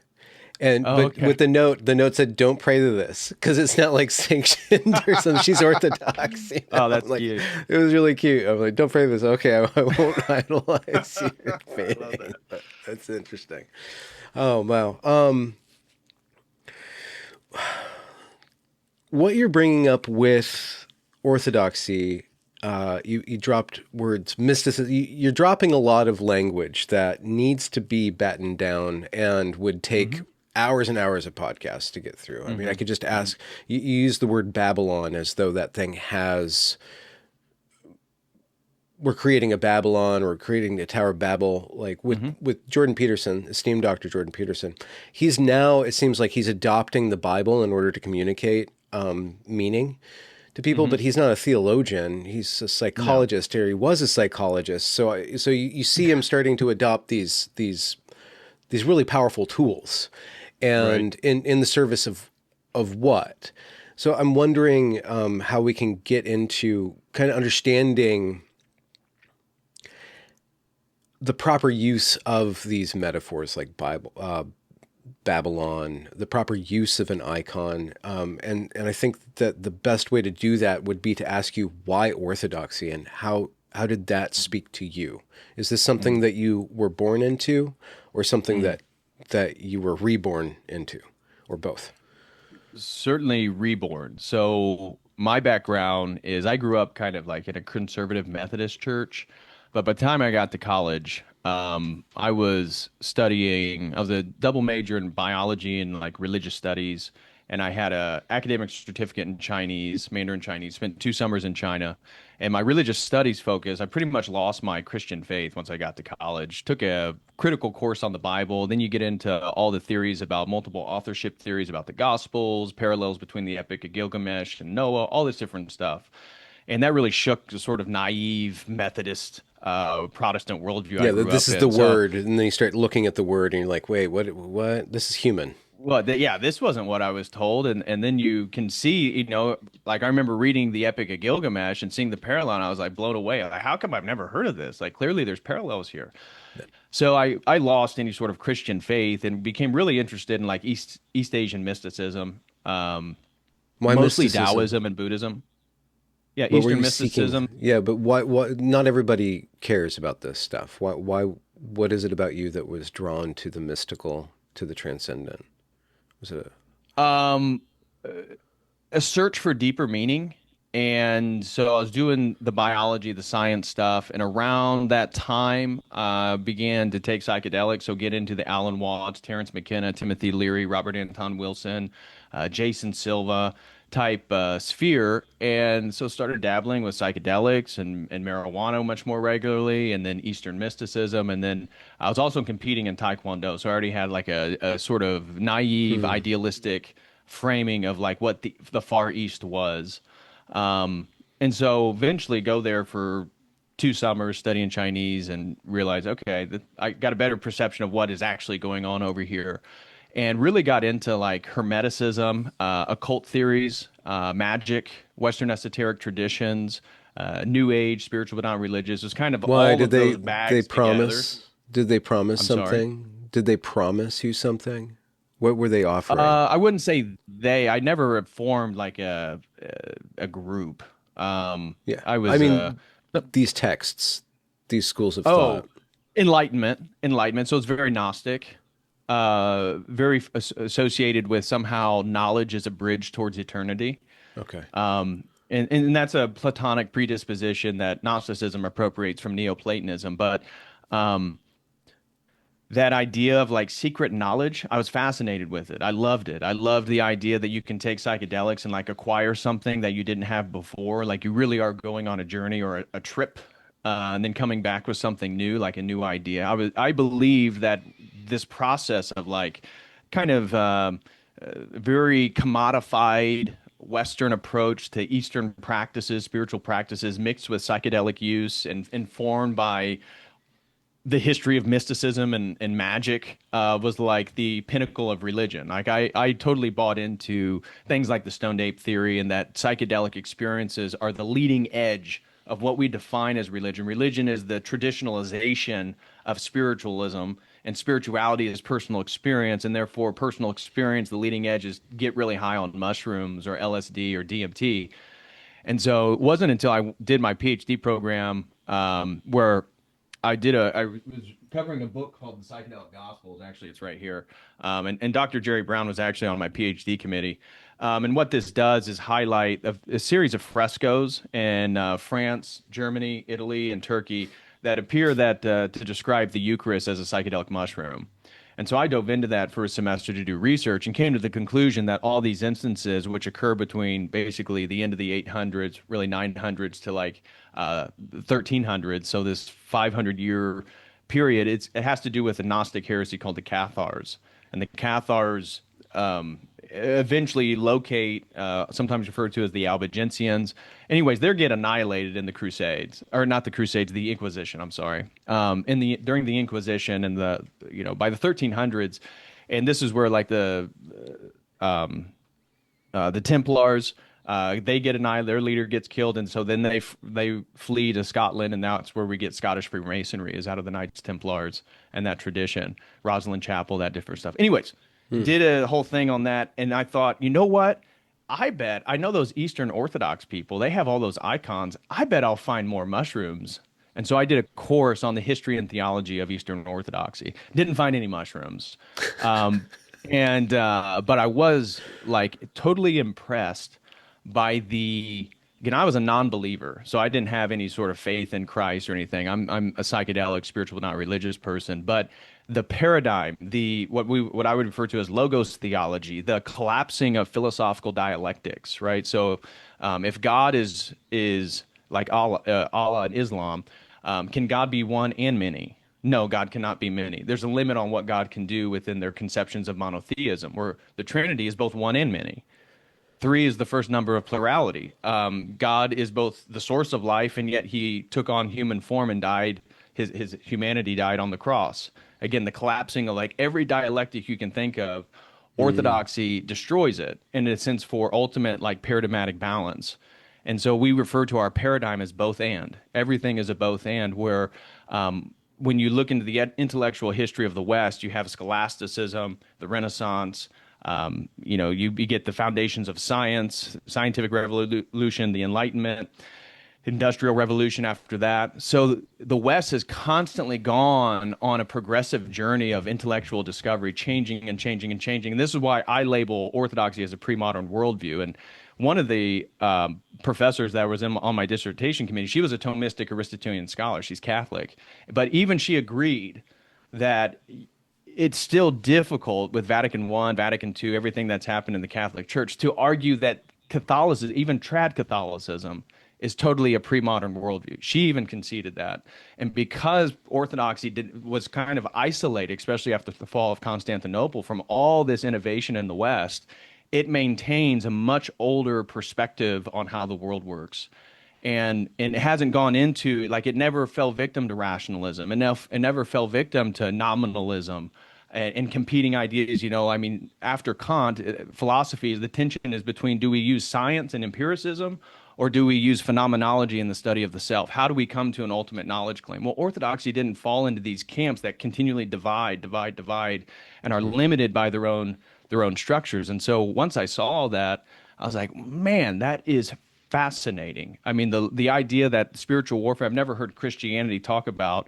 And Oh, but okay. with the note said, "Don't pray to this because it's not like sanctioned or something." She's Orthodox, you know. Oh, I'm that's like, cute. it was really cute. I'm like, "Don't pray to this." Okay, I won't idolize your I love painting. that. That's interesting. Oh wow. What you're bringing up with Orthodoxy, you dropped words, mysticism. You're dropping a lot of language that needs to be battened down and would take Hmm. hours and hours of podcasts to get through. I mean, I Hmm. could just Hmm. ask, you use the word Babylon as though that thing has, we're creating a Babylon or creating the Tower of Babel, like Hmm. with Jordan Peterson, esteemed Dr. Jordan Peterson. He's now, it seems like he's adopting the Bible in order to communicate meaning to people, Hmm. but he's not a theologian. He's a No. psychologist, or he was a psychologist. So you see him starting to adopt these really powerful tools, Right. and in the service of what? So I'm wondering how we can get into kind of understanding the proper use of these metaphors like Bible, Babylon, the proper use of an icon. And I think that the best way to do that would be to ask you why orthodoxy and how did that speak to you? Is this something Mm. that you were born into or something Mm. that you were reborn into or both? Certainly reborn. So my background is I grew up kind of like in a conservative Methodist church, but by the time I got to college, I was studying. I was a double major in biology and like religious studies, and I had a academic certificate in Chinese, Mandarin Chinese. Spent 2 summers in China, and my religious studies focus. I pretty much lost my Christian faith once I got to college. Took a critical course on the Bible. Then you get into all the theories about multiple authorship theories about the Gospels, parallels between the Epic of Gilgamesh and Noah, all this different stuff. And that really shook the sort of naive Methodist Protestant worldview I Yeah, grew this up is the in. So word, and then you start looking at the word, and you're like, wait, what? What? This is human. Well, yeah, this wasn't what I was told, and then you can see, like I remember reading the Epic of Gilgamesh and seeing the parallel, and I was like blown away. Like, how come I've never heard of this? Like, clearly there's parallels here. So I lost any sort of Christian faith and became really interested in like East Asian mysticism, Why mostly mysticism? Taoism and Buddhism. Yeah, What were Eastern you seeking? mysticism. Yeah, but why not everybody cares about this stuff. What is it about you that was drawn to the mystical, to the transcendent? Was it Um, a search for deeper meaning. And so I was doing the biology, the science stuff, and around that time, began to take psychedelics. So get into the Alan Watts, Terrence McKenna, Timothy Leary, Robert Anton Wilson, Jason Silva type sphere. And so started dabbling with psychedelics and marijuana much more regularly, and then Eastern mysticism. And then I was also competing in Taekwondo. So I already had like a sort of naive, hmm. idealistic framing of like what the Far East was. And so eventually go there for 2 summers studying Chinese and realize, okay, I got a better perception of what is actually going on over here. And really got into like Hermeticism, occult theories, magic, Western esoteric traditions, New Age, spiritual but not religious. It was kind of Why all did of those bags together. they promise I'm sorry. something? Did they promise you something? What were they offering? I wouldn't say they. I never formed like a group. Yeah. I I was mean, these texts, these schools of thought. oh, enlightenment. So it's very Gnostic, very associated with somehow knowledge as a bridge towards eternity. Okay. And that's a Platonic predisposition that Gnosticism appropriates from Neoplatonism. But um, that idea of like secret knowledge, I was fascinated with it. I loved it. I loved the idea that you can take psychedelics and like acquire something that you didn't have before. Like you really are going on a journey or a trip, and then coming back with something new, like a new idea. I believe that this process of like kind of very commodified Western approach to Eastern practices, spiritual practices, mixed with psychedelic use and informed by the history of mysticism and magic was like the pinnacle of religion. Like I totally bought into things like the stoned ape theory and that psychedelic experiences are the leading edge of what we define as religion. Religion is the traditionalization of spiritualism, and spirituality is personal experience, and therefore personal experience, the leading edge is get really high on mushrooms or LSD or DMT. And so it wasn't until I did my PhD program where I was covering a book called The Psychedelic Gospels. Actually, it's right here. And Dr. Jerry Brown was actually on my PhD committee. And what this does is highlight a series of frescoes in France, Germany, Italy, and Turkey that appear to describe the Eucharist as a psychedelic mushroom. And so I dove into that for a semester to do research and came to the conclusion that all these instances, which occur between basically the end of the 800s, really 900s to like 1300s, so this 500-year period, it has to do with a Gnostic heresy called the Cathars. And the Cathars eventually locate, sometimes referred to as the Albigensians. Anyways, they get annihilated in the Crusades, or not the Crusades, the Inquisition. I'm sorry. During the Inquisition and by the 1300s, and this is where like the Templars. They get annihilated. Their leader gets killed, and so then they flee to Scotland, and that's where we get Scottish Freemasonry, is out of the Knights Templars and that tradition, Rosalind Chapel, that different stuff. Anyways, Hmm. did a whole thing on that, and I thought, you know what? I bet I know those Eastern Orthodox people. They have all those icons. I bet I'll find more mushrooms. And so I did a course on the history and theology of Eastern Orthodoxy. Didn't find any mushrooms. Um, and but I was like totally impressed by I was a non-believer, so I didn't have any sort of faith in Christ or anything. I'm a psychedelic, spiritual, not religious person, but the paradigm, what I would refer to as logos theology, the collapsing of philosophical dialectics, right? So if God is like Allah in Islam, can God be one and many? No, God cannot be many. There's a limit on what God can do within their conceptions of monotheism, where the Trinity is both one and many. Three is the first number of plurality. God is both the source of life, and yet he took on human form and died. His humanity died on the cross. Again, the collapsing of like every dialectic you can think of, Orthodoxy destroys it in a sense for ultimate like paradigmatic balance. And so we refer to our paradigm as both and. Everything is a both and, where when you look into the intellectual history of the West, you have scholasticism, the Renaissance, you get the foundations of science, scientific revolution, the Enlightenment, Industrial Revolution after that. So the West has constantly gone on a progressive journey of intellectual discovery, changing and changing and changing. And this is why I label Orthodoxy as a pre-modern worldview. And one of the professors that was on my dissertation committee, she was a Thomistic Aristotelian scholar. She's Catholic. But even she agreed that it's still difficult with Vatican I, Vatican II, everything that's happened in the Catholic Church to argue that Catholicism, even trad Catholicism, is totally a pre-modern worldview. She even conceded that. And because Orthodoxy was kind of isolated, especially after the fall of Constantinople, from all this innovation in the West, it maintains a much older perspective on how the world works. And it hasn't gone into, like, it never fell victim to rationalism. It never fell victim to nominalism and competing ideas. I mean, after Kant, philosophy, the tension is between, do we use science and empiricism, or do we use phenomenology in the study of the self? How do we come to an ultimate knowledge claim? Well, Orthodoxy didn't fall into these camps that continually divide, and are limited by their own structures. And so once I saw all that, I was like, man, that is fascinating. I mean, the idea that spiritual warfare, I've never heard Christianity talk about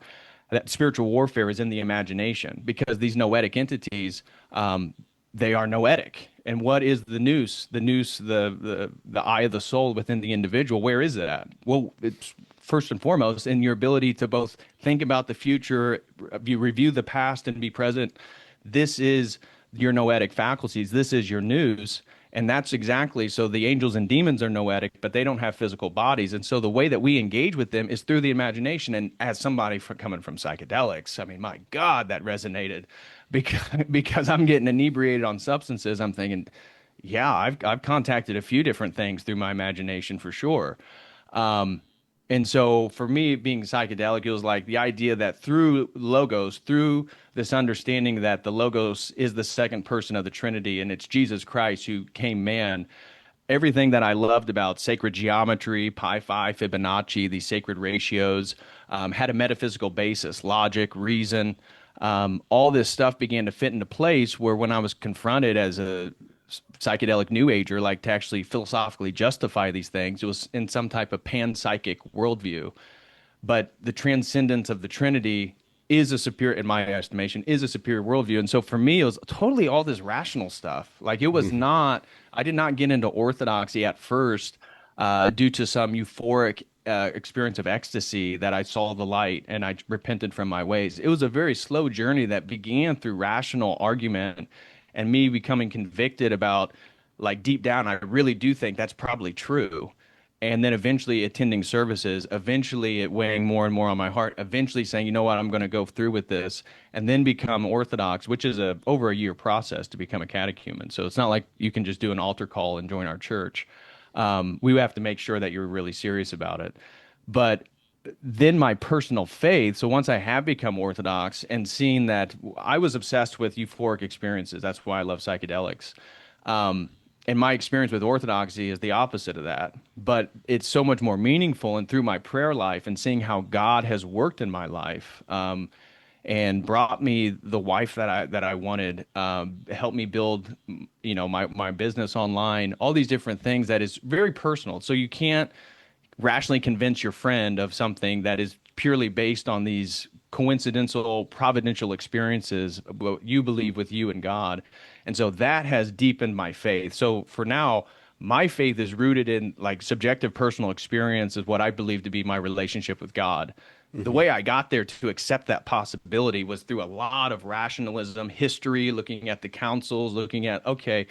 that spiritual warfare is in the imagination, because these noetic entities, they are noetic. And what is the nous? The nous, the eye of the soul within the individual. Where is it at? Well, it's first and foremost in your ability to both think about the future, review the past, and be present. This is your noetic faculties. This is your nous. And that's exactly, so the angels and demons are noetic, but they don't have physical bodies. And so the way that we engage with them is through the imagination. And as somebody coming from psychedelics, I mean, my God, that resonated, because I'm getting inebriated on substances. I'm thinking, yeah, I've contacted a few different things through my imagination for sure. And so for me, being psychedelic, it was like the idea that through logos, through this understanding that the logos is the second person of the Trinity, and it's Jesus Christ who came man. Everything that I loved about sacred geometry, pi, phi, Fibonacci, these sacred ratios, had a metaphysical basis, logic, reason. All this stuff began to fit into place, where when I was confronted as a psychedelic new ager, like, to actually philosophically justify these things, it was in some type of panpsychic worldview. But the transcendence of the Trinity is a superior, in my estimation, is a superior worldview. And so for me, it was totally all this rational stuff. Like, it was not, I did not get into Orthodoxy at first due to some euphoric experience of ecstasy that I saw the light and I repented from my ways. It was a very slow journey that began through rational argument and me becoming convicted about, like, deep down, I really do think that's probably true. And then eventually attending services, eventually it weighing more and more on my heart, eventually saying, you know what, I'm going to go through with this, and then become Orthodox, which is over a year process to become a catechumen. So it's not like you can just do an altar call and join our church. We have to make sure that you're really serious about it. But then my personal faith. So once I have become Orthodox and seeing that, I was obsessed with euphoric experiences. That's why I love psychedelics. And my experience with Orthodoxy is the opposite of that. But it's so much more meaningful. And through my prayer life and seeing how God has worked in my life, and brought me the wife that I wanted, helped me build, my business online, all these different things that is very personal. So you can't rationally convince your friend of something that is purely based on these coincidental, providential experiences, what you believe with you and God. And so that has deepened my faith. So for now, my faith is rooted in, like, subjective personal experience is what I believe to be my relationship with God. The way I got there to accept that possibility was through a lot of rationalism, history, looking at the councils, looking at, okay,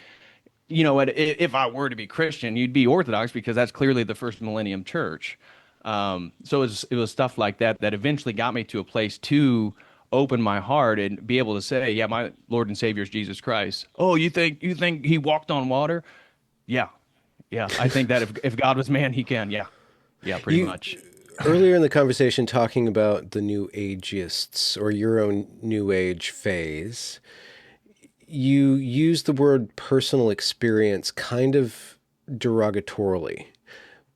you know what, if I were to be Christian, you'd be Orthodox because that's clearly the first millennium church. So it was stuff like that that eventually got me to a place to open my heart and be able to say, yeah, my Lord and Savior is Jesus Christ. Oh, you think he walked on water? Yeah. Yeah. I think that if God was man, he can. Yeah. Yeah, pretty You much. earlier in the conversation talking about the New Ageists or your own New Age phase, you use the word personal experience kind of derogatorily,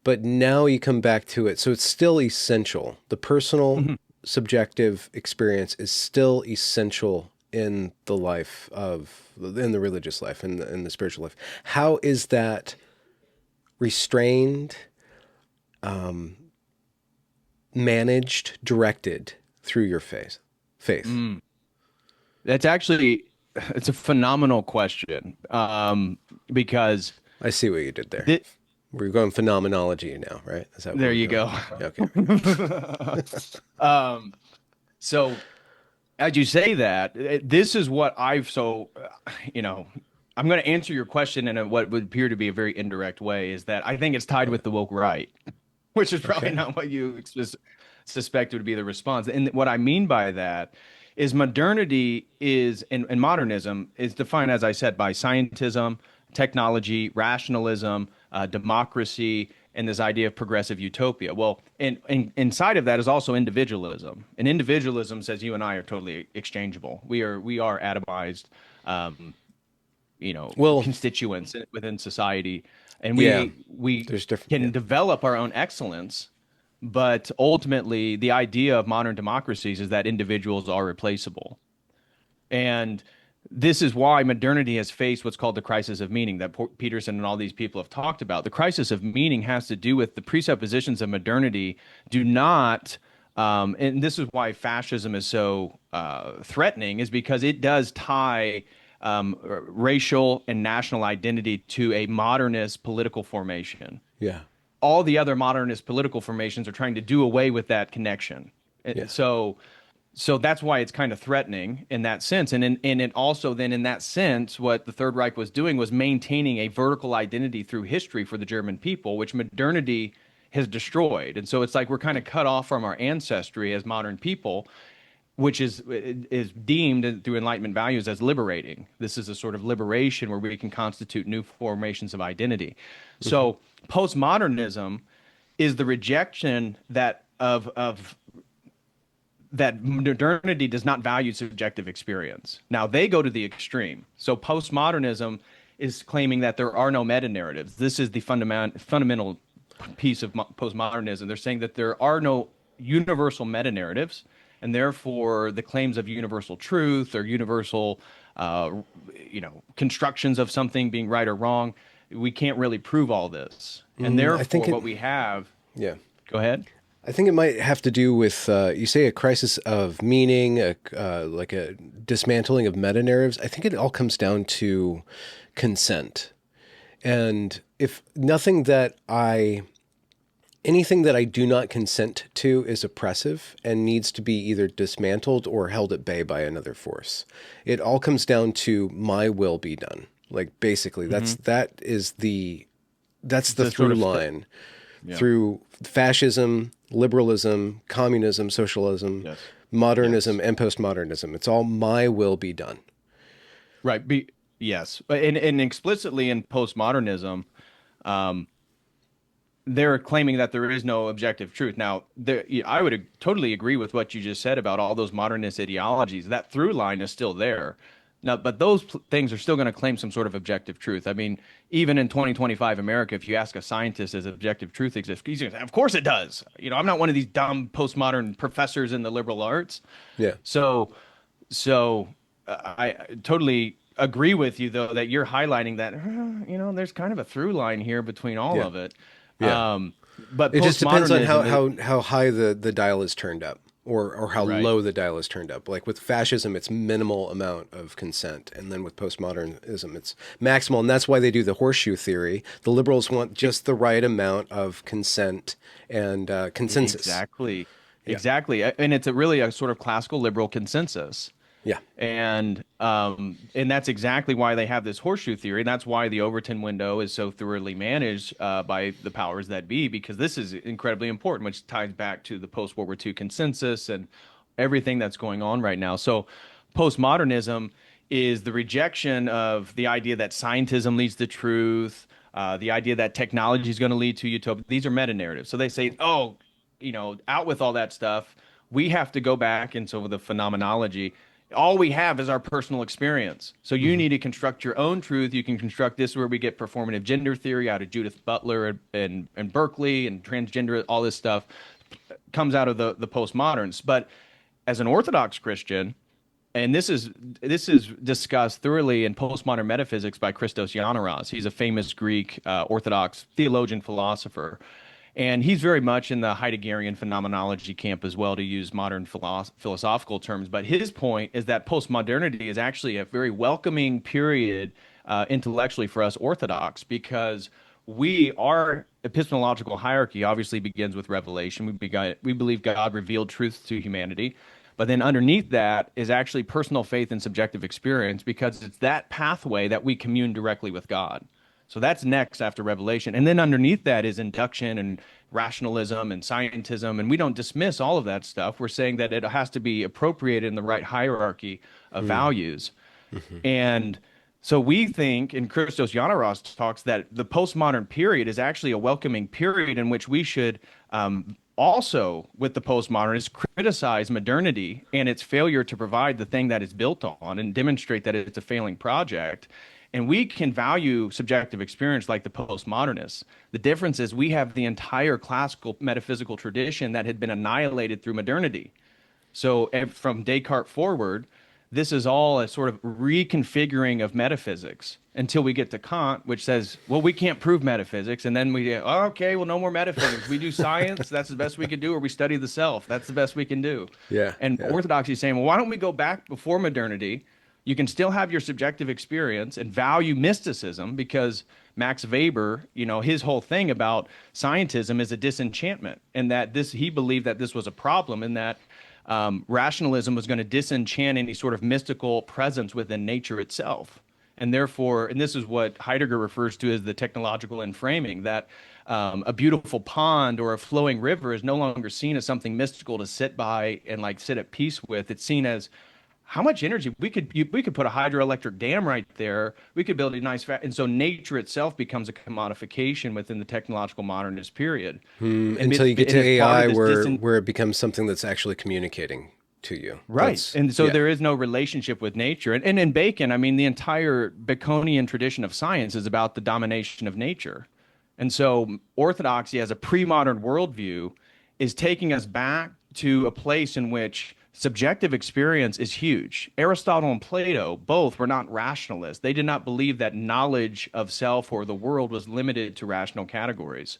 but now you come back to it. So it's still essential. The personal Mhm. subjective experience is still essential in the life of, in the religious life, in the spiritual life. How is that restrained, managed, directed through your faith? Mm. That's actually it's a phenomenal question, because I see what you did there. thi- We're going phenomenology now, right? Is that where there we're you going? go. Okay. um, so as you say that, this is what I've you know, I'm going to answer your question in what would appear to be a very indirect way. Is that I think it's tied with the woke right, which is probably Okay. not what you suspect would be the response. And what I mean by that is modernity is, and modernism is defined, as I said, by scientism, technology, rationalism, democracy, and this idea of progressive utopia. Well, inside of that is also individualism. And individualism says you and I are totally exchangeable. We are atomized, um, Well, constituents within society, and yeah, we there's different. Yeah. can develop our own excellence. But ultimately, the idea of modern democracies is that individuals are replaceable. And this is why modernity has faced what's called the crisis of meaning that Peterson and all these people have talked about. The crisis of meaning has to do with the presuppositions of modernity do not, and this is why fascism is so threatening, is because it does tie racial and national identity to a modernist political formation. Yeah. All the other modernist political formations are trying to do away with that connection. Yeah. So that's why it's kind of threatening in that sense. And it also then in that sense, what the Third Reich was doing was maintaining a vertical identity through history for the German people, which modernity has destroyed. And so it's like we're kind of cut off from our ancestry as modern people, which is deemed through Enlightenment values as liberating. This is a sort of liberation where we can constitute new formations of identity. Hmm. So postmodernism is the rejection of that modernity does not value subjective experience. Now they go to the extreme. So postmodernism is claiming that there are no meta narratives. This is the fundamental piece of postmodernism. They're saying that there are no universal meta narratives, and therefore the claims of universal truth or universal, uh, constructions of something being right or wrong, we can't really prove all this. And I therefore, think it. what we have. Yeah. Go ahead. I think it might have to do with you say a crisis of meaning, like a dismantling of meta narratives. I think it all comes down to consent, and if anything that I do not consent to is oppressive and needs to be either dismantled or held at bay by another force. It all comes down to my will be done. Like basically, Mm-hmm. that's It's the a sort through of line yeah. through fascism, liberalism, communism, socialism, Yes. modernism, Yes. and postmodernism. It's all my will be done. Right. Yes. And explicitly in postmodernism, um, they're claiming that there is no objective truth. Now, I would totally agree with what you just said about all those modernist ideologies. That through line is still there. Now, but those things are still going to claim some sort of objective truth. I mean, even in 2025 America, if you ask a scientist does objective truth exist, he's going to say, of course it does. I'm not one of these dumb postmodern professors in the liberal arts. Yeah. So, I totally agree with you, though, that you're highlighting that, there's kind of a through line here between all Yeah. of it. Yeah. But It just depends on postmodernism is how high the dial is turned up, or how right. low the dial is turned up. Like with fascism, it's minimal amount of consent, and then with postmodernism, it's maximal, and that's why they do the horseshoe theory. The liberals want just the right amount of consent and consensus. Exactly. Yeah, Exactly. And it's really a sort of classical liberal consensus. yeah, And that's exactly why they have this horseshoe theory. And that's why the Overton window is so thoroughly managed by the powers that be, because this is incredibly important, which ties back to the post-World War II consensus and everything that's going on right now. So postmodernism is the rejection of the idea that scientism leads to truth, the idea that technology is going to lead to utopia. These are meta narratives. So they say, out with all that stuff. We have to go back, and so the phenomenology, All we have is our personal experience. So you need to construct your own truth. You can construct this where we get performative gender theory out of Judith Butler and Berkeley, and transgender, all this stuff comes out of the postmoderns. But as an Orthodox Christian, and this is discussed thoroughly in Postmodern Metaphysics by Christos Yiannaras. He's a famous Greek Orthodox theologian philosopher, and he's very much in the Heideggerian phenomenology camp as well, to use modern philosophical terms. But his point is that postmodernity is actually a very welcoming period intellectually for us Orthodox, because our epistemological hierarchy obviously begins with revelation. We believe God revealed truth to humanity. But then underneath that is actually personal faith and subjective experience, because it's that pathway that we commune directly with God. So that's next after revelation. And then underneath that is induction and rationalism and scientism. And we don't dismiss all of that stuff. We're saying that it has to be appropriated in the right hierarchy of values. And so we think, in Christos Yiannaras talks, that the postmodern period is actually a welcoming period in which we should also, with the postmodernists, criticize modernity and its failure to provide the thing that it's built on, and demonstrate that it's a failing project. And we can value subjective experience like the postmodernists. The difference is we have the entire classical metaphysical tradition that had been annihilated through modernity. So from Descartes forward, this is all a sort of reconfiguring of metaphysics until we get to Kant, which says, well, we can't prove metaphysics. And then we go, oh, okay, well, no more metaphysics. We do science. That's the best we can do. Or we study the self. That's the best we can do. Yeah. And Yeah. Orthodoxy is saying, well, why don't we go back before modernity? You can still have your subjective experience and value mysticism, because Max Weber, his whole thing about scientism is a disenchantment, and that he believed that this was a problem, and that rationalism was going to disenchant any sort of mystical presence within nature itself. And therefore, and this is what Heidegger refers to as the technological enframing, that a beautiful pond or a flowing river is no longer seen as something mystical to sit by and like sit at peace with. It's seen as how much energy we could put a hydroelectric dam right there. We could build a nice and so nature itself becomes a commodification within the technological modernist period. Until you get to AI, where it becomes something that's actually communicating to you. Right. And so there is no relationship with nature. And in Bacon, I mean, the entire Baconian tradition of science is about the domination of nature. And so Orthodoxy, as a pre-modern worldview, is taking us back to a place in which subjective experience is huge. Aristotle and Plato both were not rationalists. They did not believe that knowledge of self or the world was limited to rational categories.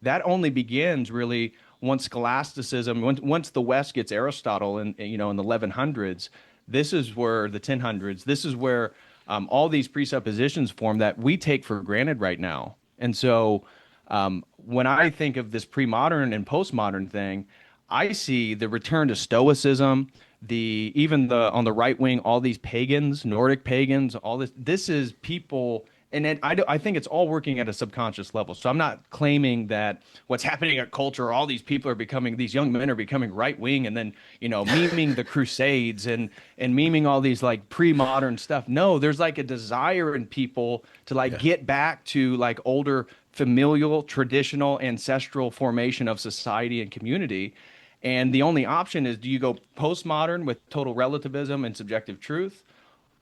That only begins really once scholasticism, once the West gets Aristotle in the 1100s. This is where the 1000s. This is where all these presuppositions form that we take for granted right now. And so when I think of this pre-modern and postmodern thing, I see the return to Stoicism, on the right wing, all these pagans, Nordic pagans, all this. This is people, and I think it's all working at a subconscious level. So I'm not claiming that what's happening at culture, all these people are becoming, these young men are becoming right wing, and then memeing the Crusades and memeing all these like pre-modern stuff. No, there's like a desire in people to get back to like older familial, traditional, ancestral formation of society and community. And the only option is, do you go postmodern with total relativism and subjective truth?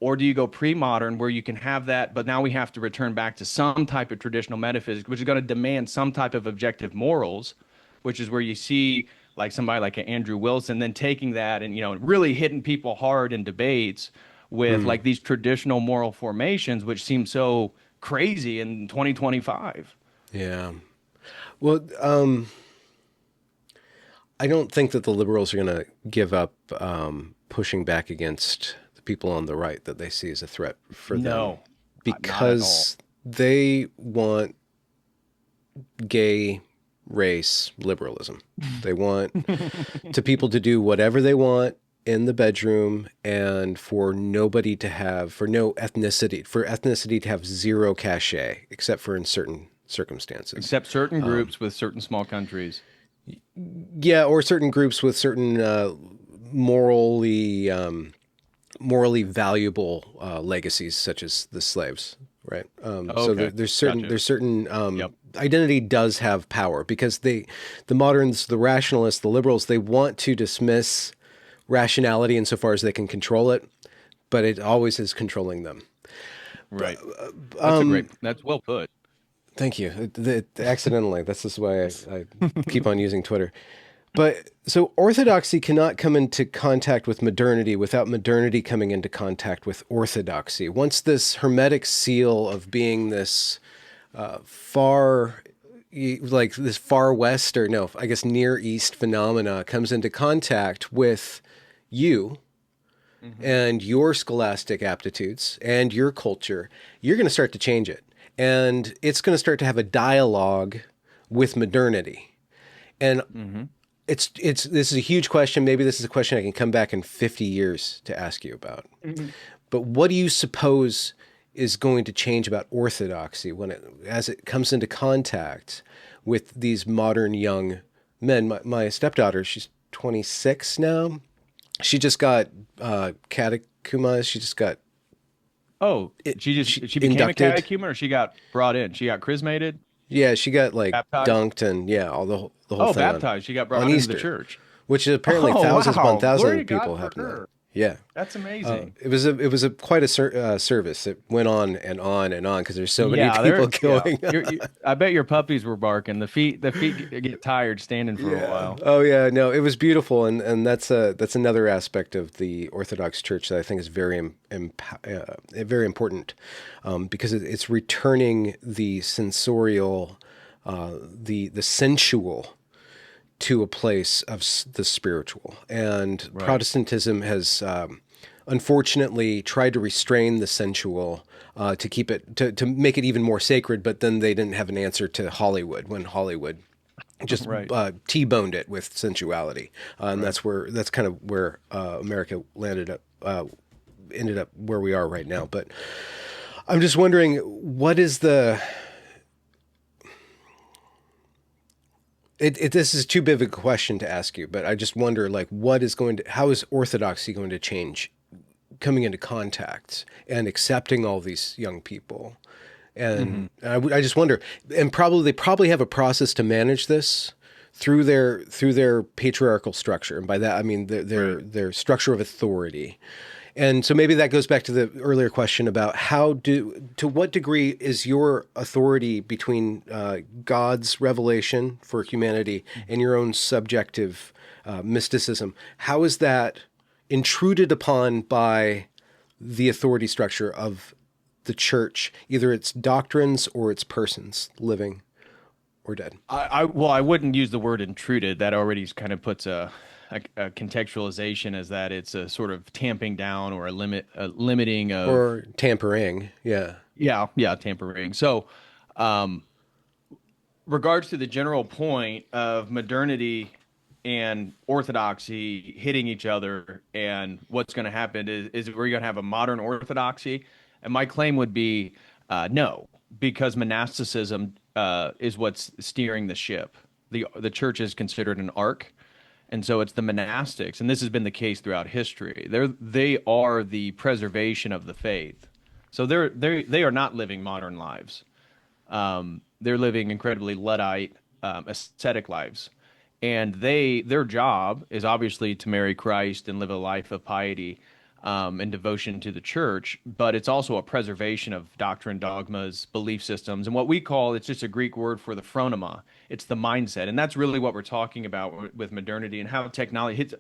Or do you go pre-modern where you can have that, but now we have to return back to some type of traditional metaphysics, which is going to demand some type of objective morals, which is where you see like somebody like Andrew Wilson then taking that and, really hitting people hard in debates with like these traditional moral formations, which seem so crazy in 2025. Yeah. Well, I don't think that the liberals are going to give up pushing back against the people on the right that they see as a threat for them. No, because they want gay race liberalism. They want people to do whatever they want in the bedroom, and for no ethnicity, for ethnicity to have zero cachet, except for in certain circumstances. Except certain groups with certain small countries. Yeah, or certain groups with certain morally valuable legacies, such as the slaves, right? So there's certain identity does have power, because the moderns, the rationalists, the liberals, they want to dismiss rationality insofar as they can control it, but it always is controlling them. Right. That's well put. Thank you. Accidentally, that's just why I keep on using Twitter. But so orthodoxy cannot come into contact with modernity without modernity coming into contact with orthodoxy. Once this hermetic seal of being this far, like this far west, or no, I guess near east phenomena comes into contact with you Hmm. and your scholastic aptitudes and your culture, you're going to start to change it. And it's going to start to have a dialogue with modernity. And Hmm. this is a huge question. Maybe this is a question I can come back in 50 years to ask you about. Hmm. But what do you suppose is going to change about orthodoxy as it comes into contact with these modern young men? My stepdaughter, she's 26 now. She just got catechumized. She just got Oh, she she became a inducted. catechumen, or she got brought in? She got chrismated, Yeah, she got like baptized. dunked and yeah, all the whole Oh, thing baptized. She got on brought into the Easter, church. which is apparently Oh, thousands upon wow. thousands Glory of to God people for happen that. her. Yeah. That's amazing. It was a quite a service. It went on and on and on because there's so many Yeah, people yeah. going. I bet your puppies were barking. The feet get tired standing for a Yeah. while. Oh yeah. No, it was beautiful, and that's another aspect of the Orthodox Church that I think is very important, because it's returning the sensorial, the sensual to a place of the spiritual. And Right. Protestantism has, unfortunately, tried to restrain the sensual, to keep it to make it even more sacred. But then they didn't have an answer to Hollywood when Hollywood just Right. T-boned it with sensuality, and Right. that's kind of where America ended up where we are right now. But I'm just wondering, what is the this is too big of a question to ask you, but I just wonder, like, how is orthodoxy going to change coming into contact and accepting all these young people? Hmm. And I just wonder, and they probably have a process to manage this through their patriarchal structure, and by that I mean Right. their structure of authority. And so maybe that goes back to the earlier question about to what degree is your authority between God's revelation for humanity and your own subjective mysticism? How is that intruded upon by the authority structure of the church, either its doctrines or its persons, living or dead? Well, I wouldn't use the word intruded. That already kind of puts a contextualization as that it's a sort of tamping down or a limiting of, Or tampering? Yeah. yeah, tampering. So, um, regards to the general point of modernity and orthodoxy hitting each other, and what's going to happen is we're going to have a modern orthodoxy, and my claim would be no, because monasticism is what's steering the ship. The church is considered an ark, and so it's the monastics, and this has been the case throughout history. They are the preservation of the faith. So they are not living modern lives. They're living incredibly Luddite, ascetic lives, and their job is obviously to marry Christ and live a life of piety, and devotion to the church. But it's also a preservation of doctrine, dogmas, belief systems, and what we call, it's just a Greek word for the phronema. It's the mindset, and that's really what we're talking about with modernity and how technology hits.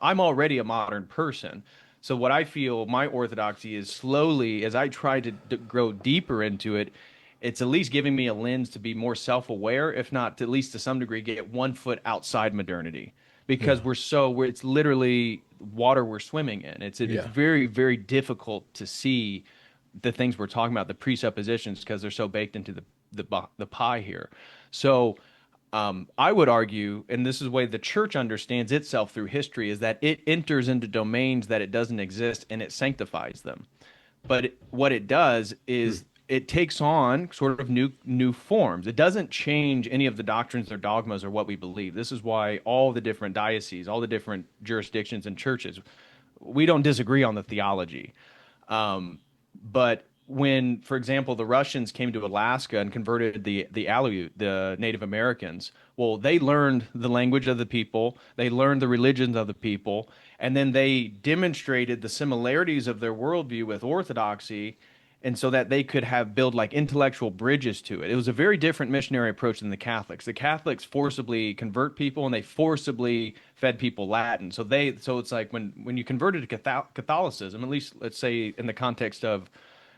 I'm already a modern person. So what I feel my orthodoxy is, slowly as I try to grow deeper into it, it's at least giving me a lens to be more self-aware, if not to, at least to some degree, get 1 foot outside modernity, Yeah. because it's literally water we're swimming in. It's Yeah. very, very difficult to see the things we're talking about, the presuppositions, because they're so baked into the pie here. So I would argue, and this is the way the church understands itself through history, is that it enters into domains that it doesn't exist and it sanctifies them. But what it does is it takes on sort of new forms. It doesn't change any of the doctrines or dogmas or what we believe. This is why all the different dioceses, all the different jurisdictions and churches, we don't disagree on the theology. But when, for example, the Russians came to Alaska and converted the Aleut, the Native Americans, well, they learned the language of the people, they learned the religions of the people, and then they demonstrated the similarities of their worldview with Orthodoxy, and so that they could have build like intellectual bridges to it. It was a very different missionary approach than the Catholics. The Catholics forcibly convert people and they forcibly fed people Latin. So it's like when you converted to Catholicism, at least let's say in the context of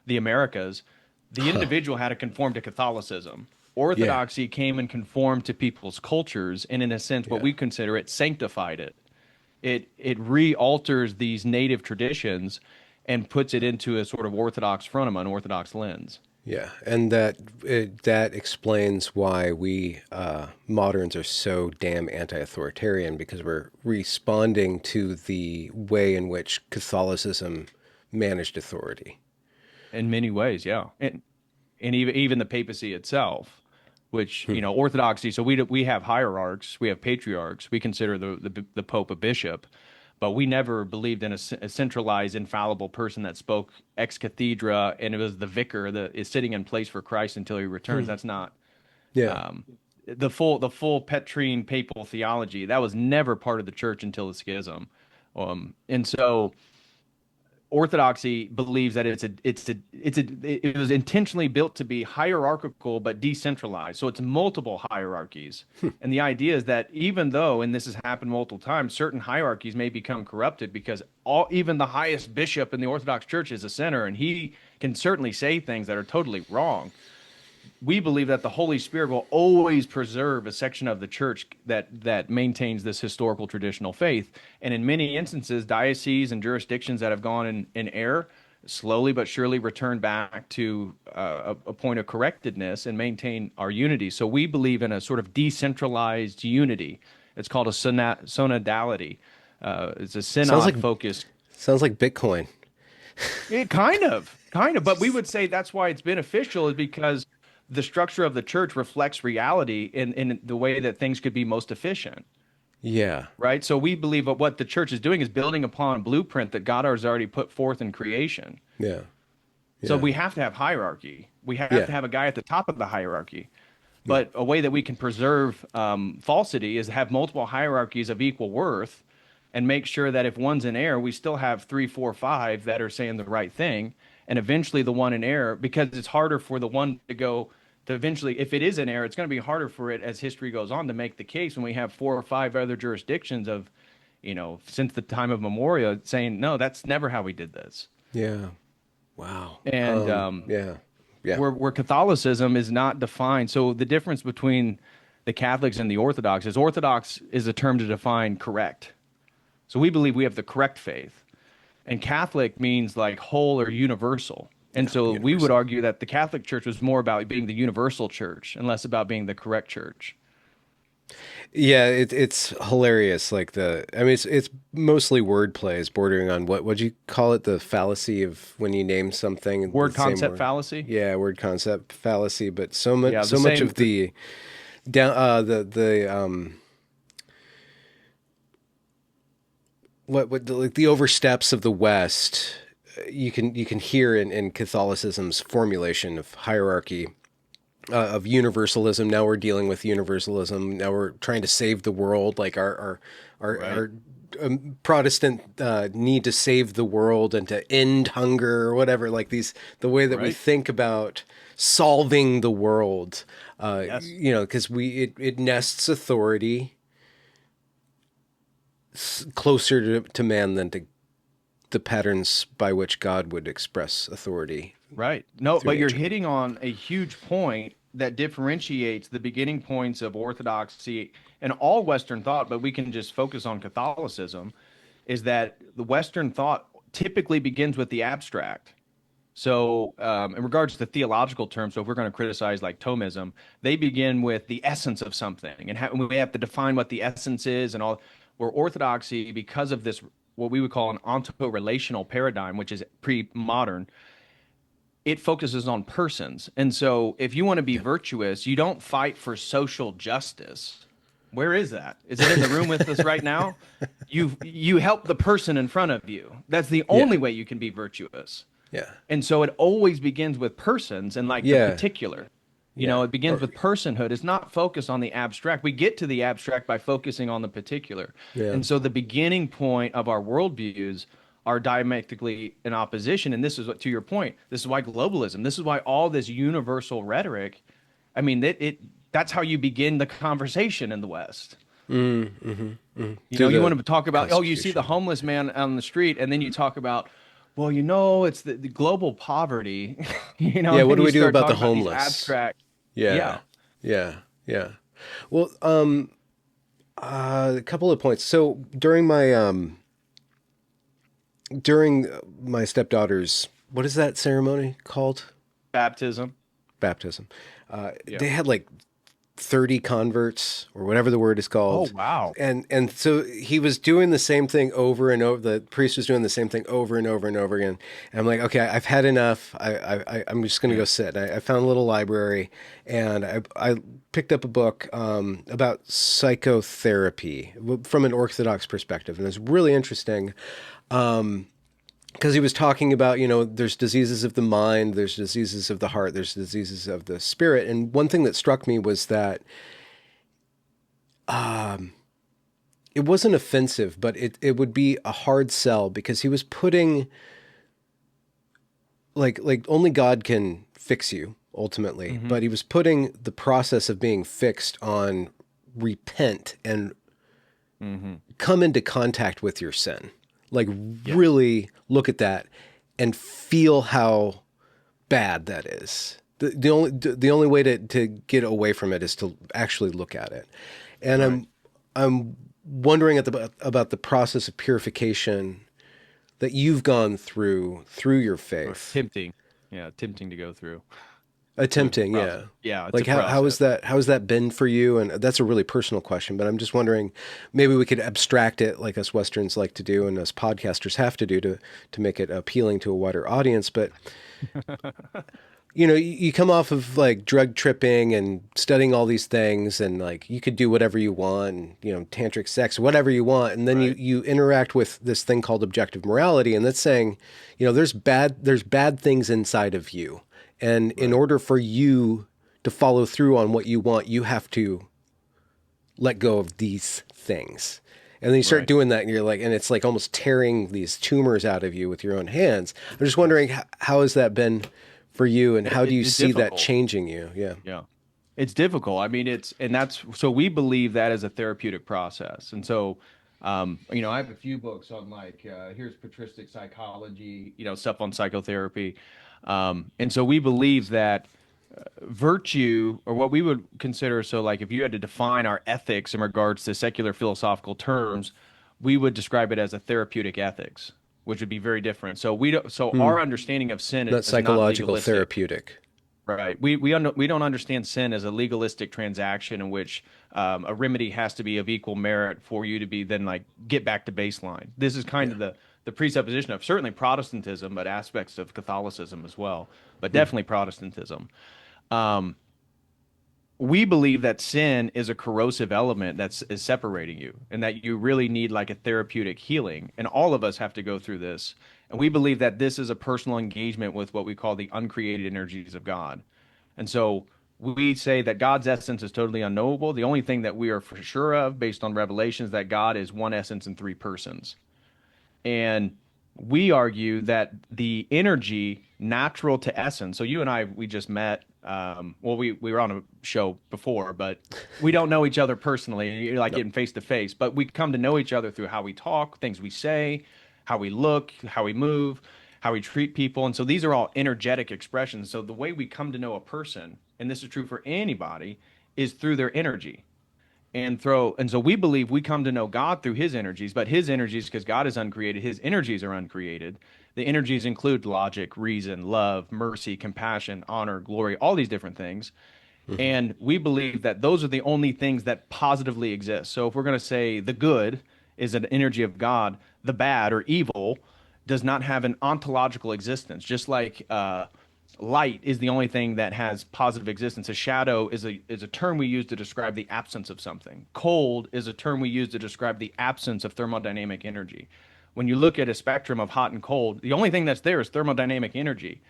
the Americas, the Huh. individual had to conform to Catholicism. Yeah. Orthodoxy came and conformed to people's cultures, and in a sense, what Yeah. we consider it sanctified it. It re-alters these native traditions and puts it into a sort of Orthodox frontum, an Orthodox lens. Yeah, and that explains why we moderns are so damn anti-authoritarian, because we're responding to the way in which Catholicism managed authority. In many ways, yeah, and even the papacy itself, which Hmm. Orthodoxy. So we have hierarchs, we have patriarchs. We consider the Pope a bishop, but we never believed in a centralized, infallible person that spoke ex cathedra, and it was the vicar that is sitting in place for Christ until he returns. Hmm. That's not Yeah. um, the full Petrine papal theology. That was never part of the church until the schism, and so. Orthodoxy believes that it was intentionally built to be hierarchical but decentralized. So it's multiple hierarchies. And the idea is that even though, and this has happened multiple times, certain hierarchies may become corrupted because even the highest bishop in the Orthodox Church is a sinner, and he can certainly say things that are totally wrong. We believe that the Holy Spirit will always preserve a section of the church that maintains this historical traditional faith. And in many instances, dioceses and jurisdictions that have gone in error slowly but surely return back to a point of correctedness and maintain our unity. So we believe in a sort of decentralized unity. It's called a synodality. It's a Sounds like synod focused. sounds like Bitcoin. It kind of, but we would say that's why it's beneficial is because the structure of the church reflects reality in the way that things could be most efficient, Yeah. right? So we believe that what the church is doing is building upon a blueprint that God has already put forth in creation. Yeah. So Yeah. we have to have hierarchy. We have Yeah. to have a guy at the top of the hierarchy. Yeah. But a way that we can preserve falsity is to have multiple hierarchies of equal worth and make sure that if one's in error, we still have three, four, five that are saying the right thing. And eventually the one in error, because it's harder for the one to go to eventually, if it is in error, it's going to be harder for it as history goes on to make the case when we have four or five other jurisdictions of, since the time of memorial saying, no, that's never how we did this. Yeah. Wow. And Yeah. Yeah. where Catholicism is not defined. So the difference between the Catholics and the Orthodox is a term to define correct. So we believe we have the correct faith, and Catholic means like whole or universal. And Yeah. so we would Universal. argue that the Catholic Church was more about being the universal church and less about being the correct church. Yeah, it's hilarious. I mean, it's mostly word plays bordering on would you call it, the fallacy of when you name something the Word same concept word. fallacy. Yeah, word concept fallacy, but Yeah, so the much same. of the down the like the oversteps of the West, you can hear in Catholicism's formulation of hierarchy, of universalism. Now we're dealing with universalism. Now we're trying to save the world. Like Right. our Protestant need to save the world and to end hunger or whatever. Like the way that we Right. think about solving the world. Yes. Because it nests authority closer to man than to the patterns by which God would express authority Right. No, through but you're nature. hitting on a huge point that differentiates the beginning points of Orthodoxy and all Western thought, but we can just focus on Catholicism, is that the Western thought typically begins with the abstract. So, in regards to theological terms, so if we're going to criticize like Thomism, they begin with the essence of something, and we have to define what the essence is and all. Where Orthodoxy, because of this, what we would call an onto-relational paradigm, which is pre-modern, it focuses on persons. And so if you want to be virtuous, you don't fight for social justice. Where is that? Is it in the room with us right now? You help the person in front of you. That's the Yeah. only way you can be virtuous. Yeah. And so it always begins with persons and like the Yeah. particular. Yeah. It begins Or with personhood. It's not focused on the abstract. We get to the abstract by focusing on the particular. yeah. And so the beginning point of our worldviews are diametrically in opposition. And this is what, to your point, this is why globalism, this is why all this universal rhetoric, I mean, that's how you begin the conversation in the West. Through You the want to talk about, oh, you see the Constitution. homeless man on the street, and then you talk about, well, it's the global poverty, Yeah. and What then do you we do start about the talking about these homeless? abstract, Yeah. yeah, Yeah. Yeah. Well, a couple of points. So during my stepdaughter's, what is that ceremony called? baptism, Baptism. yeah. They had like 30 converts or whatever the word is Oh, called. wow. And so he was doing the same thing over and over. The priest was doing the same thing over and over and over again. And I'm like, okay, I've had enough. I'm just going to Yeah. go sit. I found a little library and I picked up a book about psychotherapy from an Orthodox perspective. And it's really interesting because he was talking about, there's diseases of the mind, there's diseases of the heart, there's diseases of the spirit. And one thing that struck me was that it wasn't offensive, but it would be a hard sell because he was putting like only God can fix you ultimately, Hmm. but he was putting the process of being fixed on repent and Hmm. come into contact with your sin. Like Yeah. really look at that and feel how bad that is. The only way to get away from it is to actually look at it. And Right. I'm wondering about the process of purification that you've gone through your Or faith. tempting. Yeah. Tempting to go through. It's a Attempting, process. yeah. Yeah. It's a Like how is process. that how has that been for you? And that's a really personal question, but I'm just wondering maybe we could abstract it like us Westerns like to do and us podcasters have to do to make it appealing to a wider audience. But you come off of like drug tripping and studying all these things and like you could do whatever you want, and, tantric sex, whatever you want. And then you, Right. you interact with this thing called objective morality. And that's saying, there's bad things inside of you. And in Right. order for you to follow through on what you want, you have to let go of these things. And then you start Right. doing that and you're like, and it's like almost tearing these tumors out of you with your own hands. I'm just wondering, Yes. how has that been for you and how do you It's see that difficult. changing you? Yeah. Yeah. It's difficult. I mean, and that's so we believe that as a therapeutic process. And so, I have a few books on like, here's patristic psychology, stuff on psychotherapy. And so we believe that virtue, or what we would consider, so like if you had to define our ethics in regards to secular philosophical terms, we would describe it as a therapeutic ethics, which would be very different. So Hmm. our understanding of sin Not is not psychological, legalistic. therapeutic. Right. We don't understand sin as a legalistic transaction in which a remedy has to be of equal merit for you to be then like get back to baseline. This is kind Yeah. of the presupposition of certainly Protestantism, but aspects of Catholicism as well, but Hmm. definitely Protestantism. Um, we believe that sin is a corrosive element is separating you, and that you really need like a therapeutic healing. And all of us have to go through this. And we believe that this is a personal engagement with what we call the uncreated energies of God. And so we say that God's essence is totally unknowable. The only thing that we are for sure of, based on revelation, is that God is one essence in three persons. And we argue that the energy natural to essence. So you and I, we just met. Well, we were on a show before, but we don't know each other personally. You're like Nope. getting face to face, but we come to know each other through how we talk, things we say, how we look, how we move, how we treat people. And so these are all energetic expressions. So the way we come to know a person, and this is true for anybody, is through their energy and so we believe we come to know God through his energies, but his energies, because God is uncreated, his energies are uncreated. The energies include logic, reason, love, mercy, compassion, honor, glory, all these different things. Hmm. And we believe that those are the only things that positively exist. So if we're going to say the good is an energy of God, the bad or evil does not have an ontological existence, just like light is the only thing that has positive existence. A shadow is a term we use to describe the absence of something. Cold is a term we use to describe the absence of thermodynamic energy. when you look at a spectrum of hot and cold, the only thing that's there is thermodynamic energy.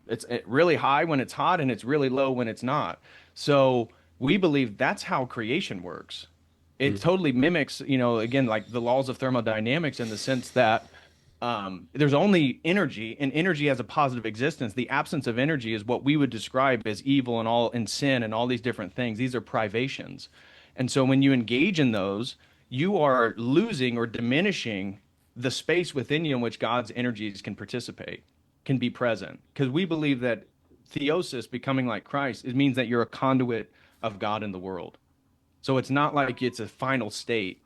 It's really high when it's hot and it's really low when it's not. So we believe that's how creation works. It Mm. totally mimics, again, like the laws of thermodynamics in the sense that there's only energy, and energy has a positive existence. The absence of energy is what we would describe as evil and all and sin and all these different things. These are privations. And so when you engage in those, you are losing or diminishing the space within you in which God's energies can participate, can be present. Because we believe that theosis, becoming like Christ, it means that you're a conduit of God in the world. So it's not like it's a final state.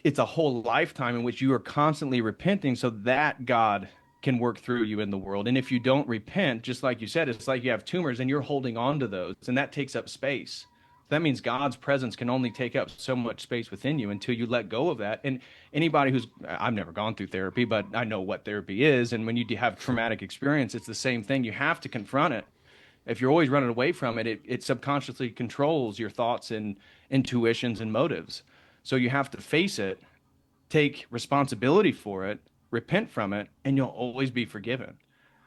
It's a whole lifetime in which you are constantly repenting so that God can work through you in the world. And if you don't repent, just like you said, it's like you have tumors and you're holding on to those, and that takes up space. That means God's presence can only take up so much space within you until you let go of that. And anybody who's, I've never gone through therapy, but I know what therapy is. And when you have traumatic experience, it's the same thing. You have to confront it. If you're always running away from it, it subconsciously controls your thoughts and intuitions and motives. So you have to face it, take responsibility for it, repent from it, and you'll always be forgiven.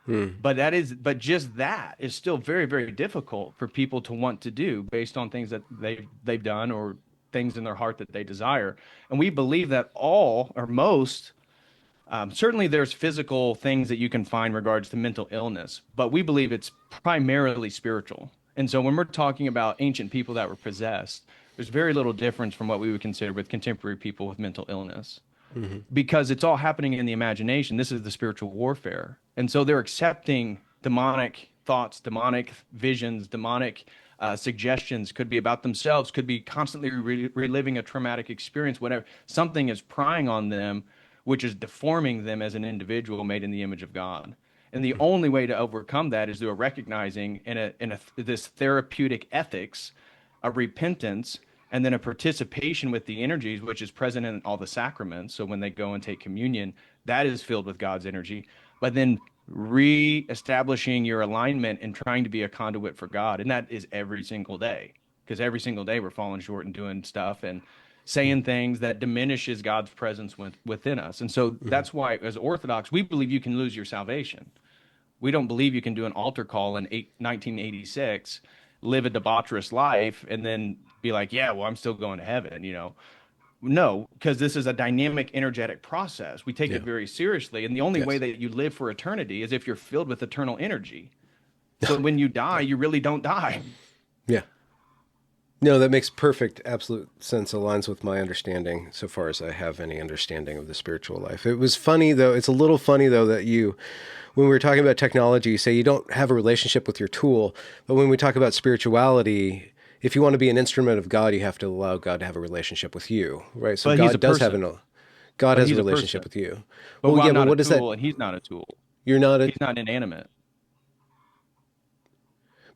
Mm. But just that is still very, very difficult for people to want to do based on things that they've done or things in their heart that they desire. And we believe that all or most, certainly there's physical things that you can find in regards to mental illness, but we believe it's primarily spiritual. And so when we're talking about ancient people that were possessed, there's very little difference from what we would consider with contemporary people with mental illness Hmm. because it's all happening in the imagination. This is the spiritual warfare. And so they're accepting demonic thoughts, demonic visions, demonic suggestions, could be about themselves, could be constantly reliving a traumatic experience, whatever. Something is prying on them, which is deforming them as an individual made in the image of God. And the only way to overcome that is through a recognizing this therapeutic ethics, a repentance, and then a participation with the energies, which is present in all the sacraments. So when they go and take communion, that is filled with God's energy. But then re-establishing your alignment and trying to be a conduit for God. And that is every single day, because every single day we're falling short and doing stuff and saying things that diminishes God's presence within us. And so Hmm. that's why, as Orthodox, we believe you can lose your salvation. We don't believe you can do an altar call in 1986, live a debaucherous life, and then be like, yeah, well, I'm still going to heaven. No, because this is a dynamic, energetic process. We take it Yeah. very seriously. And the only way Yes. that you live for eternity is if you're filled with eternal energy. So when you die, Yeah. you really don't die. Yeah. No, that makes perfect, absolute sense. Aligns with my understanding so far as I have any understanding of the spiritual life. It was funny, though. It's a little funny, though, that when we were talking about technology, you say you don't have a relationship with your tool. But when we talk about spirituality, if you want to be an instrument of God, you have to allow God to have a relationship with you, right? So But he's a person. God But has a he's a relationship person. with you. But Well, yeah, I'm but not a what is that? tool, and he's not a tool. You're not a, He's not inanimate.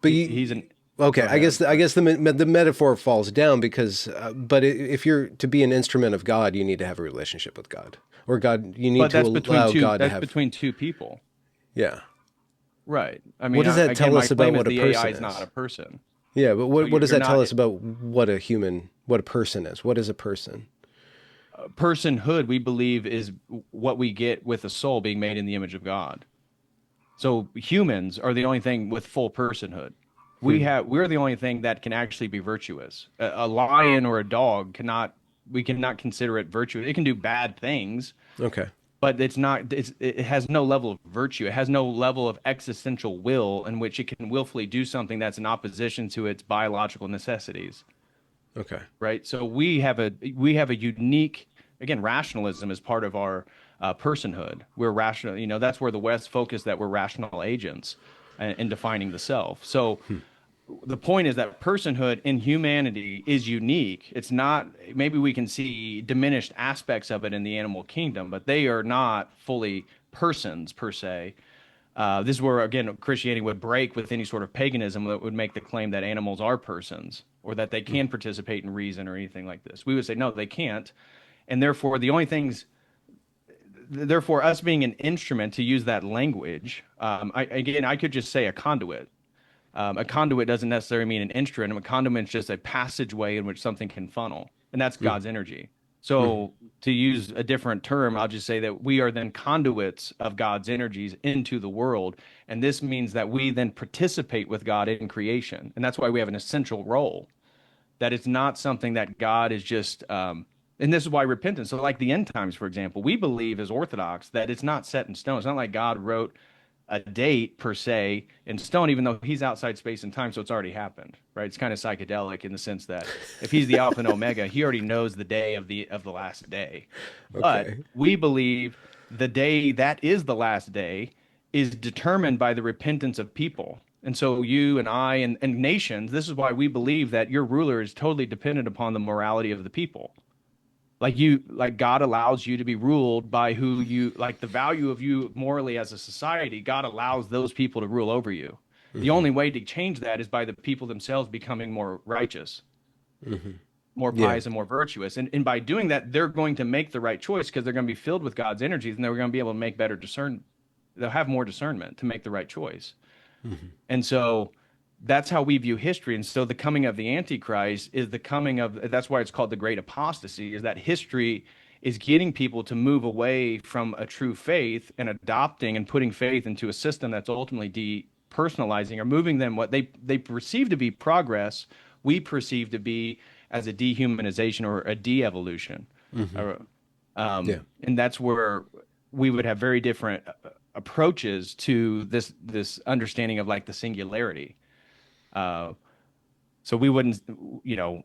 but He's you, an. okay, Go ahead. I'm I sorry. guess the metaphor falls down because, if you're to be an instrument of God, you need to have a relationship with God, or God, you need But to that's between allow two. God to That's have, between two people. yeah. Right. I What mean, does that again, tell my us about claim is what a the AI person is not a is? person. Yeah, but So what does you're that tell not us about what a person is? What is a person? personhood. We believe is what we get with a soul being made in the image of God. So humans are the only thing with full personhood. Hmm. We're the only thing that can actually be virtuous. A lion or a dog cannot. We cannot consider it virtuous. It can do bad things, Okay. but it has no level of virtue. It has no level of existential will in which it can willfully do something that's in opposition to its biological necessities, Okay. right? So we have a unique, again, rationalism is part of our personhood. We're rational. That's where the West focused that we're rational agents in defining the self. So Hmm. the point is that personhood in humanity is unique. It's not, maybe we can see diminished aspects of it in the animal kingdom, but they are not fully persons per se. This is where, again, Christianity would break with any sort of paganism that would make the claim that animals are persons or that they Hmm. can participate in reason or anything like this. We would say, no, they can't. And therefore, therefore, us being an instrument to use that language, I could just say a conduit. A conduit doesn't necessarily mean an instrument. A conduit is just a passageway in which something can funnel, and that's Hmm. God's energy. Hmm. So to use a different term, I'll just say that we are then conduits of God's energies into the world. And this means that we then participate with God in creation. And that's why we have an essential role, that it's not something that God is just, and this is why repentance. So, like the end times, for example, we believe as Orthodox that it's not set in stone. It's not like God wrote a date per se in stone, even though he's outside space and time, so it's already happened, right? It's kind of psychedelic in the sense that if he's the Alpha and Omega, he already knows the day of the last day. But Okay. we believe the day that is the last day is determined by the repentance of people. And so you and I and nations, this is why we believe that your ruler is totally dependent upon the morality of the people. Like God allows you to be ruled by who you like the value of you morally as a society. God allows those people to rule over you. The Hmm. only way to change that is by the people themselves becoming more righteous, Hmm. more Yeah. pious, and more virtuous. And by doing that, they're going to make the right choice because they're going to be filled with God's energies and they're going to be able to make better discern. They'll have more discernment to make the right choice. Hmm. And so that's how we view history. And so the coming of the Antichrist is the coming of, that's why it's called the great apostasy, is that history is getting people to move away from a true faith and adopting and putting faith into a system that's ultimately depersonalizing or moving them what they perceive to be progress, we perceive to be as a dehumanization or a de-evolution. Hmm. Or, Yeah. and that's where we would have very different approaches to this understanding of like the singularity. Uh, so we wouldn't, you know,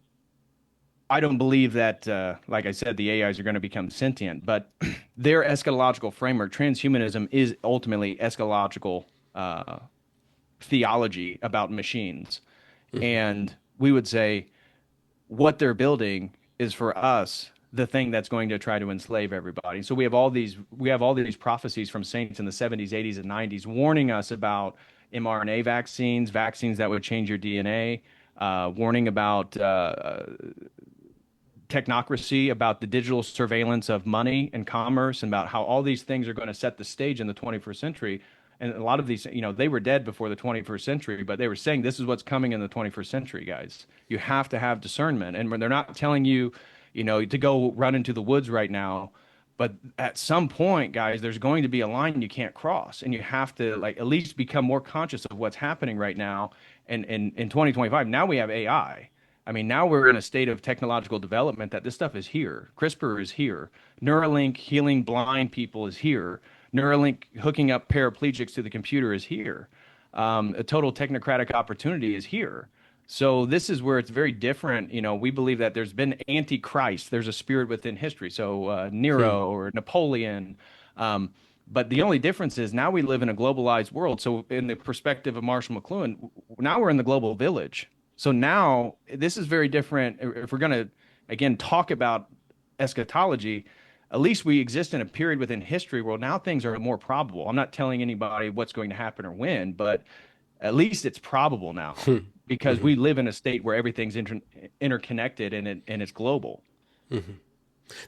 I don't believe that, like I said, the AIs are going to become sentient, but their eschatological framework, transhumanism, is ultimately eschatological uh, theology about machines. Hmm. And we would say what they're building is for us the thing that's going to try to enslave everybody. So we have all these prophecies from saints in the 70s, 80s, and 90s warning us about mRNA vaccines, vaccines that would change your DNA, warning about technocracy, about the digital surveillance of money and commerce, and about how all these things are going to set the stage in the 21st century. And a lot of these, they were dead before the 21st century, but they were saying this is what's coming in the 21st century, guys. You have to have discernment. And when they're not telling you, to go run into the woods right now, but at some point, guys, there's going to be a line you can't cross, and you have to like at least become more conscious of what's happening right now. And in 2025, now we have AI. I mean, now we're in a state of technological development that this stuff is here. CRISPR is here. Neuralink healing blind people is here. Neuralink hooking up paraplegics to the computer is here. A total technocratic opportunity is here. So this is where it's very different. We believe that there's been antichrist. There's a spirit within history. So Hmm. Nero or Napoleon. Um, but the only difference is now we live in a globalized world. So in the perspective of Marshall McLuhan, now we're in the global village. So now this is very different. If we're going to, again, talk about eschatology, at least we exist in a period within history where now things are more probable. I'm not telling anybody what's going to happen or when, but at least it's probable now Hmm. because Hmm. we live in a state where everything's interconnected and it's global. Hmm.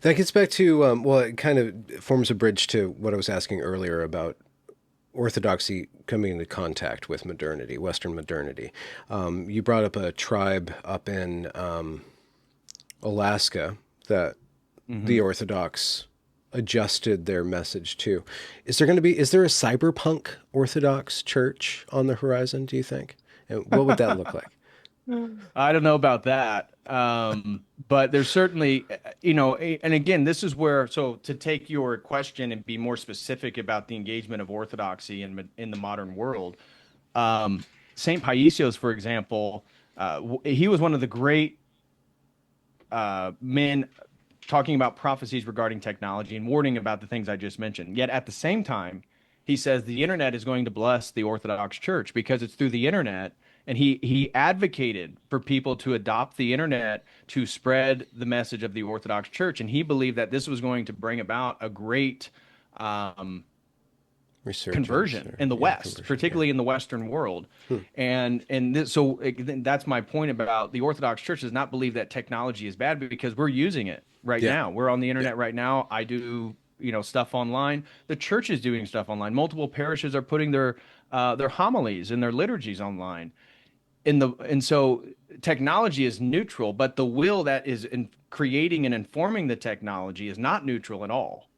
That gets back to, well, it kind of forms a bridge to what I was asking earlier about Orthodoxy coming into contact with modernity, Western modernity. You brought up a tribe up in Alaska that Hmm. the Orthodox adjusted their message to. Is there a cyberpunk Orthodox church on the horizon, do you think? And what would that look like? I don't know about that. But there's certainly, and again, this is where, so to take your question and be more specific about the engagement of orthodoxy in the modern world, St. Paisios, for example, he was one of the great men talking about prophecies regarding technology and warning about the things I just mentioned. Yet at the same time, he says the internet is going to bless the Orthodox Church because it's through the internet. And he advocated for people to adopt the internet to spread the message of the Orthodox Church. And he believed that this was going to bring about a great um, Resurgence conversion or, in the yeah, West, conversion, yeah. particularly in the Western world. Hmm. That's my point about the Orthodox Church does not believe that technology is bad because we're using it right Yeah. now. We're on the Yeah. internet right now. I do, stuff online. The church is doing stuff online. Multiple parishes are putting their homilies and their liturgies online. and so technology is neutral, but the will that is in creating and informing the technology is not neutral at all.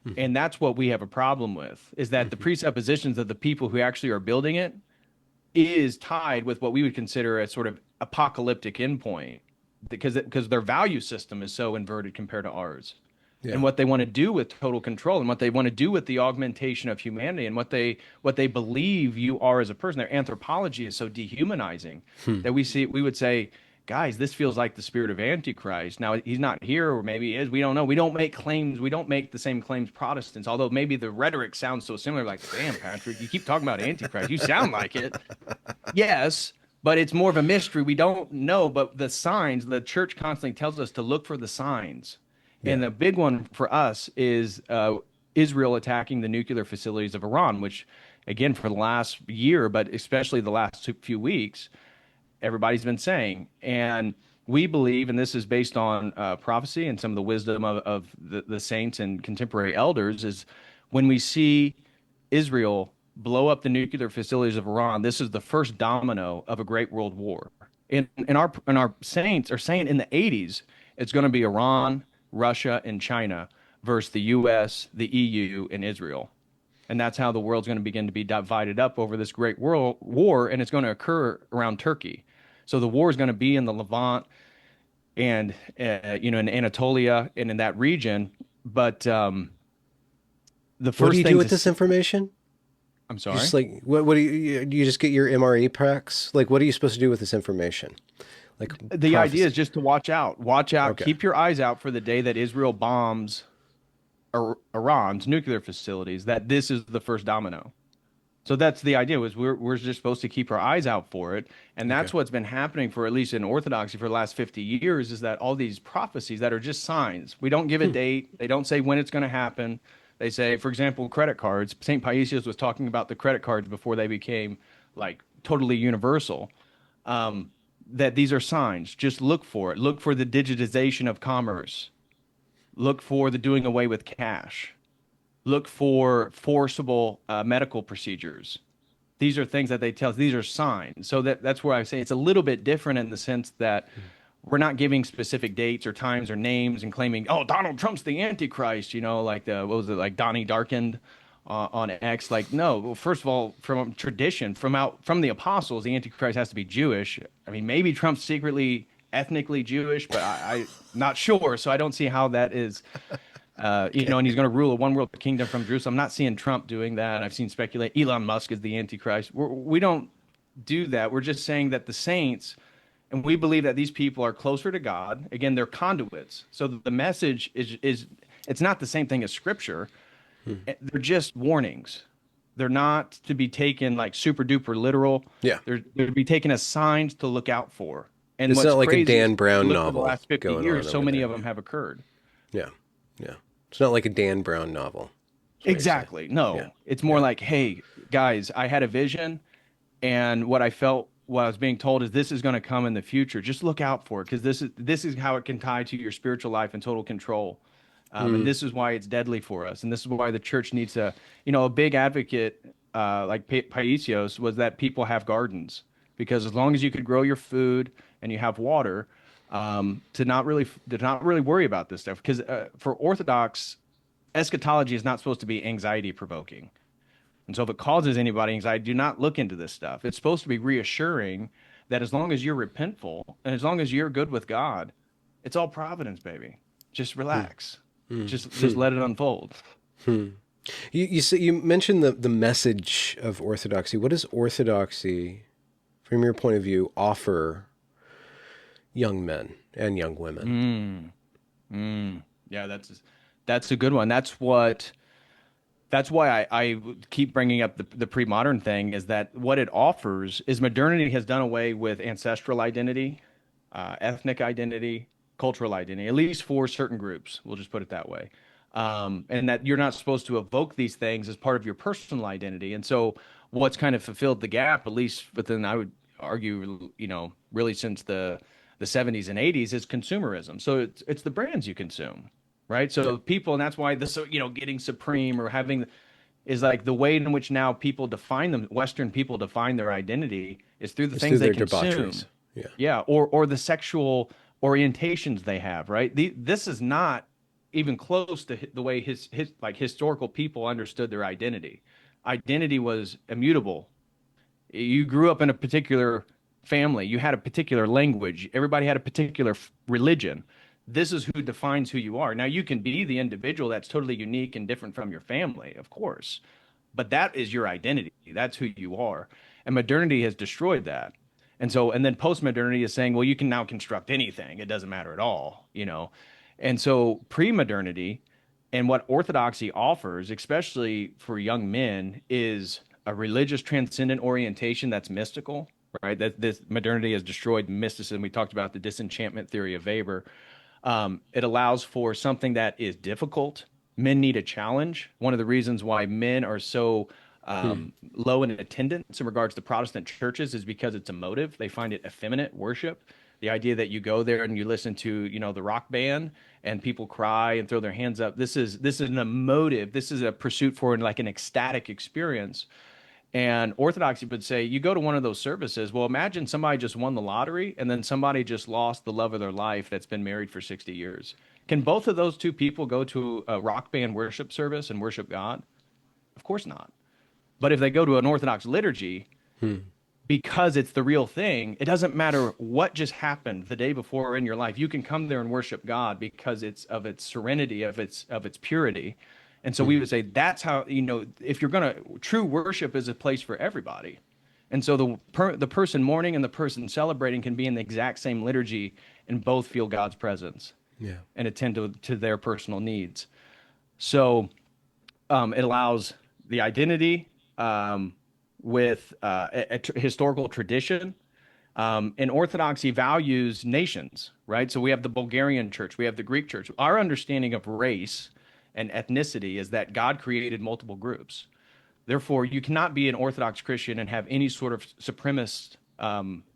Mhm. And that's what we have a problem with, is that the Mhm. presuppositions of the people who actually are building it is tied with what we would consider a sort of apocalyptic endpoint, because their value system is so inverted compared to ours, and Yeah. what they want to do with total control, and what they want to do with the augmentation of humanity, and what they believe you are as a person. Their anthropology is so dehumanizing Hmm. that we would say, guys, this feels like the spirit of Antichrist. Now he's not here, or maybe he is. We don't know. We don't make claims. We don't make the same claims Protestants, although maybe the rhetoric sounds so similar. Like, damn, Patrick, you keep talking about Antichrist. You sound like it. Yes, but it's more of a mystery. We don't know, but the signs, the church constantly tells us to look for the signs. And Yeah. the big one for us is Israel attacking the nuclear facilities of Iran, which, again, for the last year, but especially the last few weeks, everybody's been saying. And we believe, and this is based on prophecy and some of the wisdom of the saints and contemporary elders, is when we see Israel blow up the nuclear facilities of Iran, this is the first domino of a great world war. And our saints are saying in the 80s, it's going to be Iran, Russia, and China versus the U.S., the EU, and Israel. And that's how the world's going to begin to be divided up over this great world war, and it's going to occur around Turkey. So the war is going to be in the Levant and in Anatolia and in that region. But the What do first you do thing with to this see, information? I'm You just sorry. like what do you just get your MRE packs? Like what are you supposed to do with this information? Like The idea is prophecy. just to watch out. Watch out. Okay. Keep your eyes out for the day that Israel bombs Iran's nuclear facilities. That this is the first domino. So that's the idea. Was we're just supposed to keep our eyes out for it, and Okay. that's what's been happening for at least in Orthodoxy for the last 50 years. Is that all these prophecies that are just signs? We don't give a Hmm. date. They don't say when it's going to happen. They say, for example, credit cards. Saint Paisius was talking about the credit cards before they became like totally universal. Um, that these are signs. Just look for it. Look for the digitization of commerce. Look for the doing away with cash. Look for forcible medical procedures. These are things that they tell us. These are signs. So that's where I say it's a little bit different in the sense that we're not giving specific dates or times or names and claiming, oh, Donald Trump's the Antichrist, like what was it, like Donnie Darkened on X. Like, no, well, first of all, from tradition, from the apostles, the Antichrist has to be Jewish. I mean, maybe Trump's secretly ethnically Jewish, but I'm not sure. So I don't see how that is Okay. and he's going to rule a one world kingdom from Jerusalem. I'm not seeing Trump doing that. I've seen speculate Elon Musk is the Antichrist. We don't do that. We're just saying that the saints, and we believe that these people are closer to God. Again, they're conduits. So the message is it's not the same thing as Scripture. Hmm. They're just warnings. They're not to be taken like super duper literal. Yeah. They're to be taken as signs to look out for. And It's what's not like a crazy is Dan you Brown look for the novel last 50 going on years, so over many there. of them have occurred. Yeah. Yeah. It's not like a Dan Brown novel. That's what you're saying. Exactly. Yeah. No, it's more Yeah. like, hey, guys, I had a vision, and what I felt, what I was being told is this is going to come in the future. Just look out for it, because this is how it can tie to your spiritual life and total control. And Hmm. this is why it's deadly for us. And this is why the church needs to, a big advocate like Paisios was that people have gardens, because as long as you could grow your food and you have water, to not really worry about this stuff. Because for Orthodox, eschatology is not supposed to be anxiety provoking. And so if it causes anybody anxiety, do not look into this stuff. It's supposed to be reassuring that as long as you're repentful and as long as you're good with God, it's all providence, baby. Just Hmm. relax. Hmm. Just let it unfold. Hmm. You mentioned the message of orthodoxy. What does orthodoxy, from your point of view, offer young men and young women? Mm, yeah, that's a good one. That's why I keep bringing up the pre-modern thing, is that what it offers is modernity has done away with ancestral identity, ethnic identity, cultural identity, at least for certain groups. We'll just put it that way. And that you're not supposed to evoke these things as part of your personal identity. And so what's kind of fulfilled the gap, at least within, I would argue, really since the 70s and 80s, is consumerism. So it's the brands you consume, right? Yeah. So people, and that's why this, getting Supreme or having, is like the way in which now people define them, Western people define their identity is through the It's things through they their consume. debaucheries. Yeah. Yeah, or the sexual orientations they have, right? This is not even close to the way his like historical people understood their identity. Identity was immutable. You grew up in a particular family, you had a particular language, everybody had a particular religion. This is who defines who you are. Now, you can be the individual that's totally unique and different from your family, of course, but that is your identity. That's who you are. And modernity has destroyed that. And so, and then post-modernity is saying, well, you can now construct anything. It doesn't matter at all, you know? And so pre-modernity and what Orthodoxy offers, especially for young men, is a religious transcendent orientation that's mystical, right? That this modernity has destroyed mysticism. We talked about the disenchantment theory of Weber. It allows for something that is difficult. Men need a challenge. One of the reasons why men are so Hmm. low in attendance in regards to Protestant churches is because it's emotive. They find it effeminate worship. The idea that you go there and you listen to, you know, the rock band and people cry and throw their hands up. This is an emotive. This is a pursuit for like an ecstatic experience. And Orthodoxy would say, you go to one of those services. Well, imagine somebody just won the lottery and then somebody just lost the love of their life that's been married for 60 years. Can both of those two people go to a rock band worship service and worship God? Of course not. But if they go to an Orthodox liturgy, Hmm. because it's the real thing, it doesn't matter what just happened the day before in your life. You can come there and worship God because it's of its serenity, of its purity. And so we Hmm. would say that's how, you know, if you're gonna true worship is a place for everybody. And so the person mourning and the person celebrating can be in the exact same liturgy and both feel God's presence Yeah. and attend to their personal needs. So it allows the identity with historical tradition. And Orthodoxy values nations, right? So we have the Bulgarian church, we have the Greek church. Our understanding of race and ethnicity is that God created multiple groups. Therefore, you cannot be an Orthodox Christian and have any sort of supremacist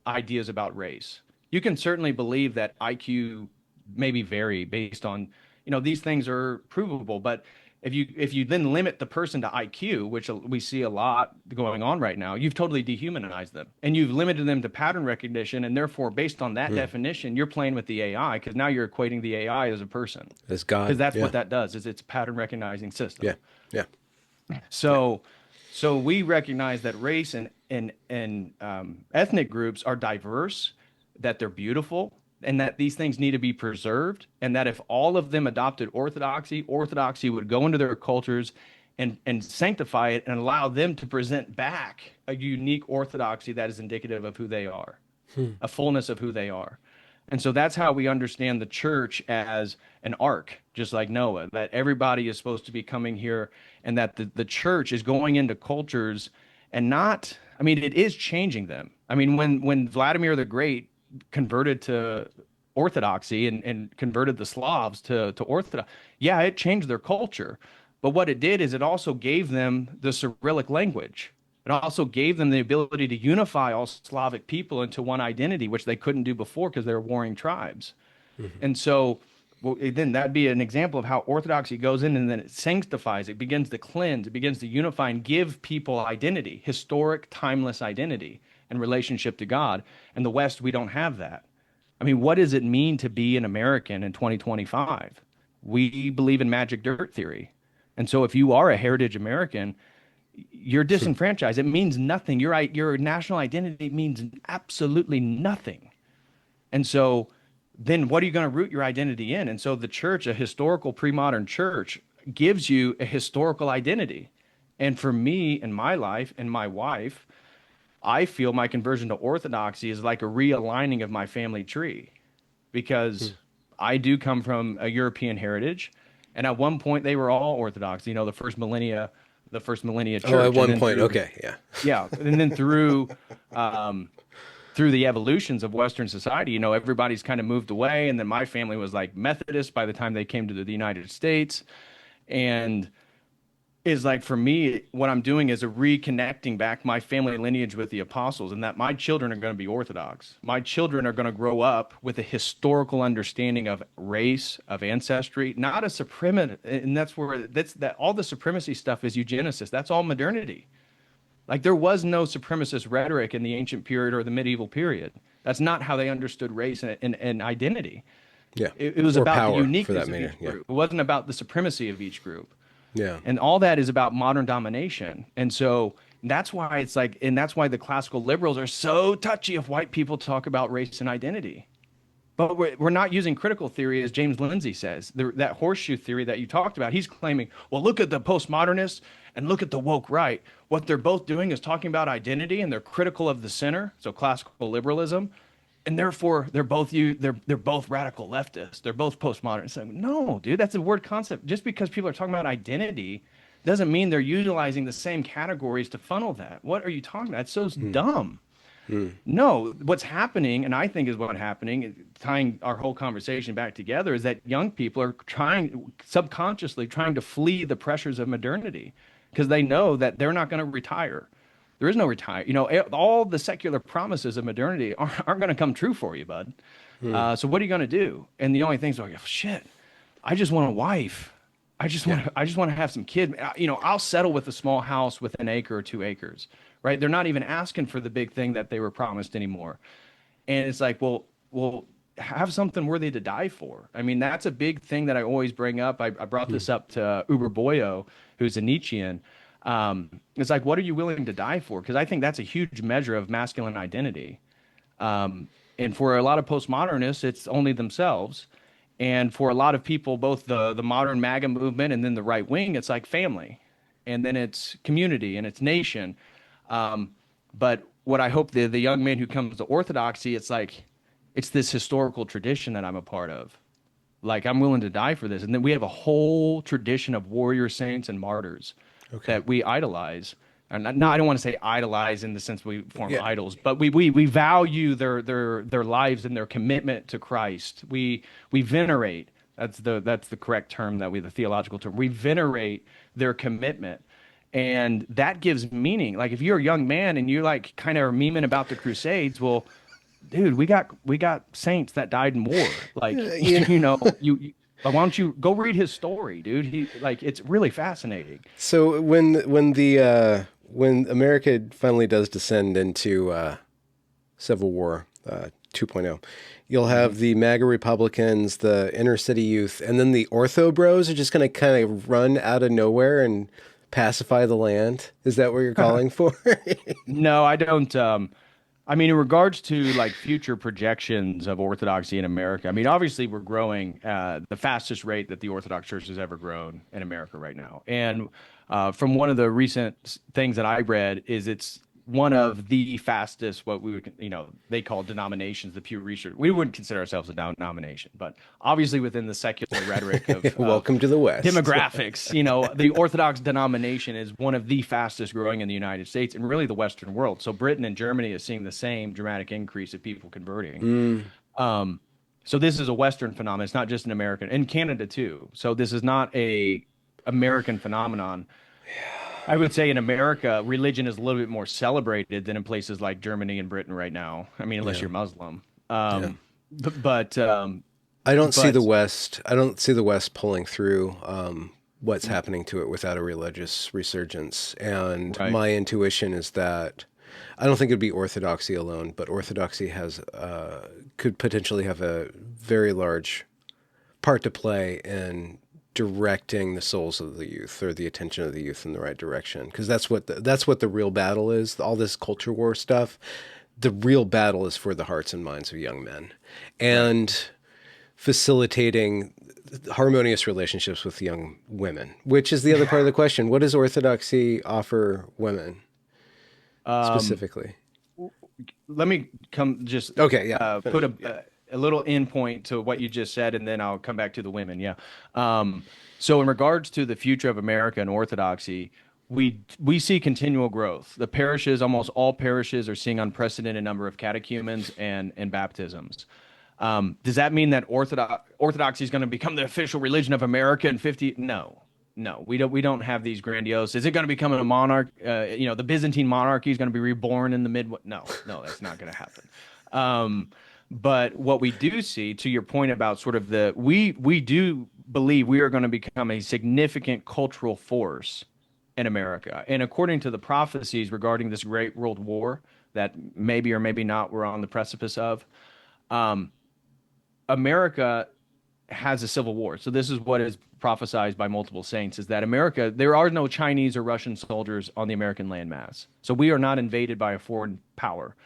ideas about race. You can certainly believe that IQ maybe vary based on, you know, these things are provable, but if you then limit the person to IQ, which we see a lot going on right now, you've totally dehumanized them and you've limited them to pattern recognition, and therefore, based on that Hmm. definition, you're playing with the AI because now you're equating the AI as a person As because God. that's what Yeah. that does is it's a pattern recognizing Yeah. system. Yeah. Yeah. So, so we recognize that race and ethnic groups are diverse, that they're beautiful, and that these things need to be preserved, and that if all of them adopted orthodoxy, orthodoxy would go into their cultures and sanctify it and allow them to present back a unique orthodoxy that is indicative of who they are, Hmm. a fullness of who they are. And so that's how we understand the church as an ark, just like Noah, that everybody is supposed to be coming here and that the church is going into cultures and not, I mean, it is changing them. I mean, when Vladimir the Great converted to Orthodoxy and converted the Slavs to Orthodox, yeah, it changed their culture. But what it did is it also gave them the Cyrillic language. It also gave them the ability to unify all Slavic people into one identity, which they couldn't do before because they were warring tribes. Hmm. And so, well, then that'd be an example of how Orthodoxy goes in and then it sanctifies, it begins to cleanse, it begins to unify and give people identity, historic, timeless identity and relationship to God. And the West, we don't have that. I mean, what does it mean to be an American in 2025? We believe in magic dirt theory. And so if you are a heritage American, you're disenfranchised. It means nothing. Your national identity means absolutely nothing. And so then what are you going to root your identity in? And so the church, a historical pre-modern church, gives you a historical identity. And for me in my life and my wife, I feel my conversion to Orthodoxy is like a realigning of my family tree Hmm. because I do come from a European heritage. And at one point they were all Orthodox, you know, the first millennia Oh, at church. And one then point. through, Okay. Yeah. yeah, and then um, through the evolutions of Western society, you know, everybody's kind of moved away. And then my family was like Methodist by the time they came to the United States. And is like for me, what I'm doing is a reconnecting back my family lineage with the apostles, and that my children are going to be Orthodox. My children are going to grow up with a historical understanding of race, of ancestry, not a supremacist. And that's where that all the supremacy stuff is eugenicist. That's all modernity. Like there was no supremacist rhetoric in the ancient period or the medieval period. That's not how they understood race and identity. Yeah. It was Or about the power, for that uniqueness of matter. each Yeah. group. It wasn't about the supremacy of each group. Yeah. And all that is about modern domination. And so that's why it's like, and that's why the classical liberals are so touchy if white people talk about race and identity. But we're not using critical theory, as James Lindsay says. That horseshoe theory that you talked about, he's claiming, well, look at the postmodernists and look at the woke right. What they're both doing is talking about identity and they're critical of the center, so classical liberalism. And therefore, they're both radical leftists. They're both postmodernists. Like, no, dude, that's a word concept. Just because people are talking about identity doesn't mean they're utilizing the same categories to funnel that. What are you talking about? It's so dumb. No, what's happening, and I think is what's happening, tying our whole conversation back together, is that young people are subconsciously trying to flee the pressures of modernity because they know that they're not going to retire. There is no retire. All the secular promises of modernity aren't going to come true for you, bud. So what are you going to do? And the only thing's like, oh, shit, I just want a wife. Yeah. I just want to have some kids. I'll settle with a small house with an acre or 2 acres, right? They're not even asking for the big thing that they were promised anymore. And it's like, well, have something worthy to die for. I mean, that's a big thing that I always bring up. I brought this up to Uber Boyo, who's a Nietzschean. It's like, what are you willing to die for? Because I think that's a huge measure of masculine identity. And for a lot of postmodernists, it's only themselves. And for a lot of people, both the modern MAGA movement and then the right wing, it's like family, and then it's community and it's nation. But what I hope the young man who comes to Orthodoxy, it's like it's this historical tradition that I'm a part of. Like I'm willing to die for this, and then we have a whole tradition of warrior saints and martyrs Okay. that we idolize. And no, I don't want to say idolize in the sense we form Yeah. idols, but we value their lives and their commitment to Christ. We venerate. That's the correct term the theological term. We venerate their commitment. And that gives meaning. Like if you're a young man and you like kind of are memeing about the Crusades, well, dude, we got saints that died in war. Like You why don't you go read his story, dude? It's really fascinating. So when America finally does descend into Civil War 2.0, you'll have the MAGA Republicans, the inner city youth, and then the Ortho Bros are just going to kind of run out of nowhere and pacify the land. Is that what you're calling for? No, I don't. I mean, in regards to like future projections of Orthodoxy in America, I mean, obviously we're growing the fastest rate that the Orthodox Church has ever grown in America right now. And from one of the recent things that I read is it's one of the fastest, what we would, they call denominations, the Pew Research. We wouldn't consider ourselves a denomination, but obviously within the secular rhetoric of Welcome to the West. demographics, the Orthodox denomination is one of the fastest growing in the United States and really the Western world. So Britain and Germany is seeing the same dramatic increase of people converting. So this is a Western phenomenon. It's not just an American, and Canada too. So this is not a American phenomenon. I would say in America, religion is a little bit more celebrated than in places like Germany and Britain right now. I mean, unless Yeah. you're Muslim. Yeah. But I don't see but the West. I don't see the West pulling through what's happening to it without a religious resurgence. And right. my intuition is that I don't think it'd be Orthodoxy alone, but Orthodoxy has could potentially have a very large part to play in directing the souls of the youth or the attention of the youth in the right direction, because that's what the real battle is. All this culture war stuff, the real battle is for the hearts and minds of young men, and facilitating harmonious relationships with young women, which is the other part of the question. What does Orthodoxy offer women specifically? Let me come just Okay, yeah. put Finish. Yeah. a little end point to what you just said, and then I'll come back to the women. Yeah. So in regards to the future of America and Orthodoxy, we see continual growth. The parishes, almost all parishes, are seeing unprecedented number of catechumens and baptisms. Does that mean that Orthodoxy is going to become the official religion of America in 50? No. No, we don't have these grandiose. Is it going to become a monarch? The Byzantine monarchy is going to be reborn in the mid. No, no, that's not going to happen. Um, but what we do see, to your point about sort of we do believe we are going to become a significant cultural force in America. And according to the prophecies regarding this great world war that maybe or maybe not we're on the precipice of, America has a civil war. So this is what is prophesied by multiple saints, is that America, there are no Chinese or Russian soldiers on the American landmass. So we are not invaded by a foreign power.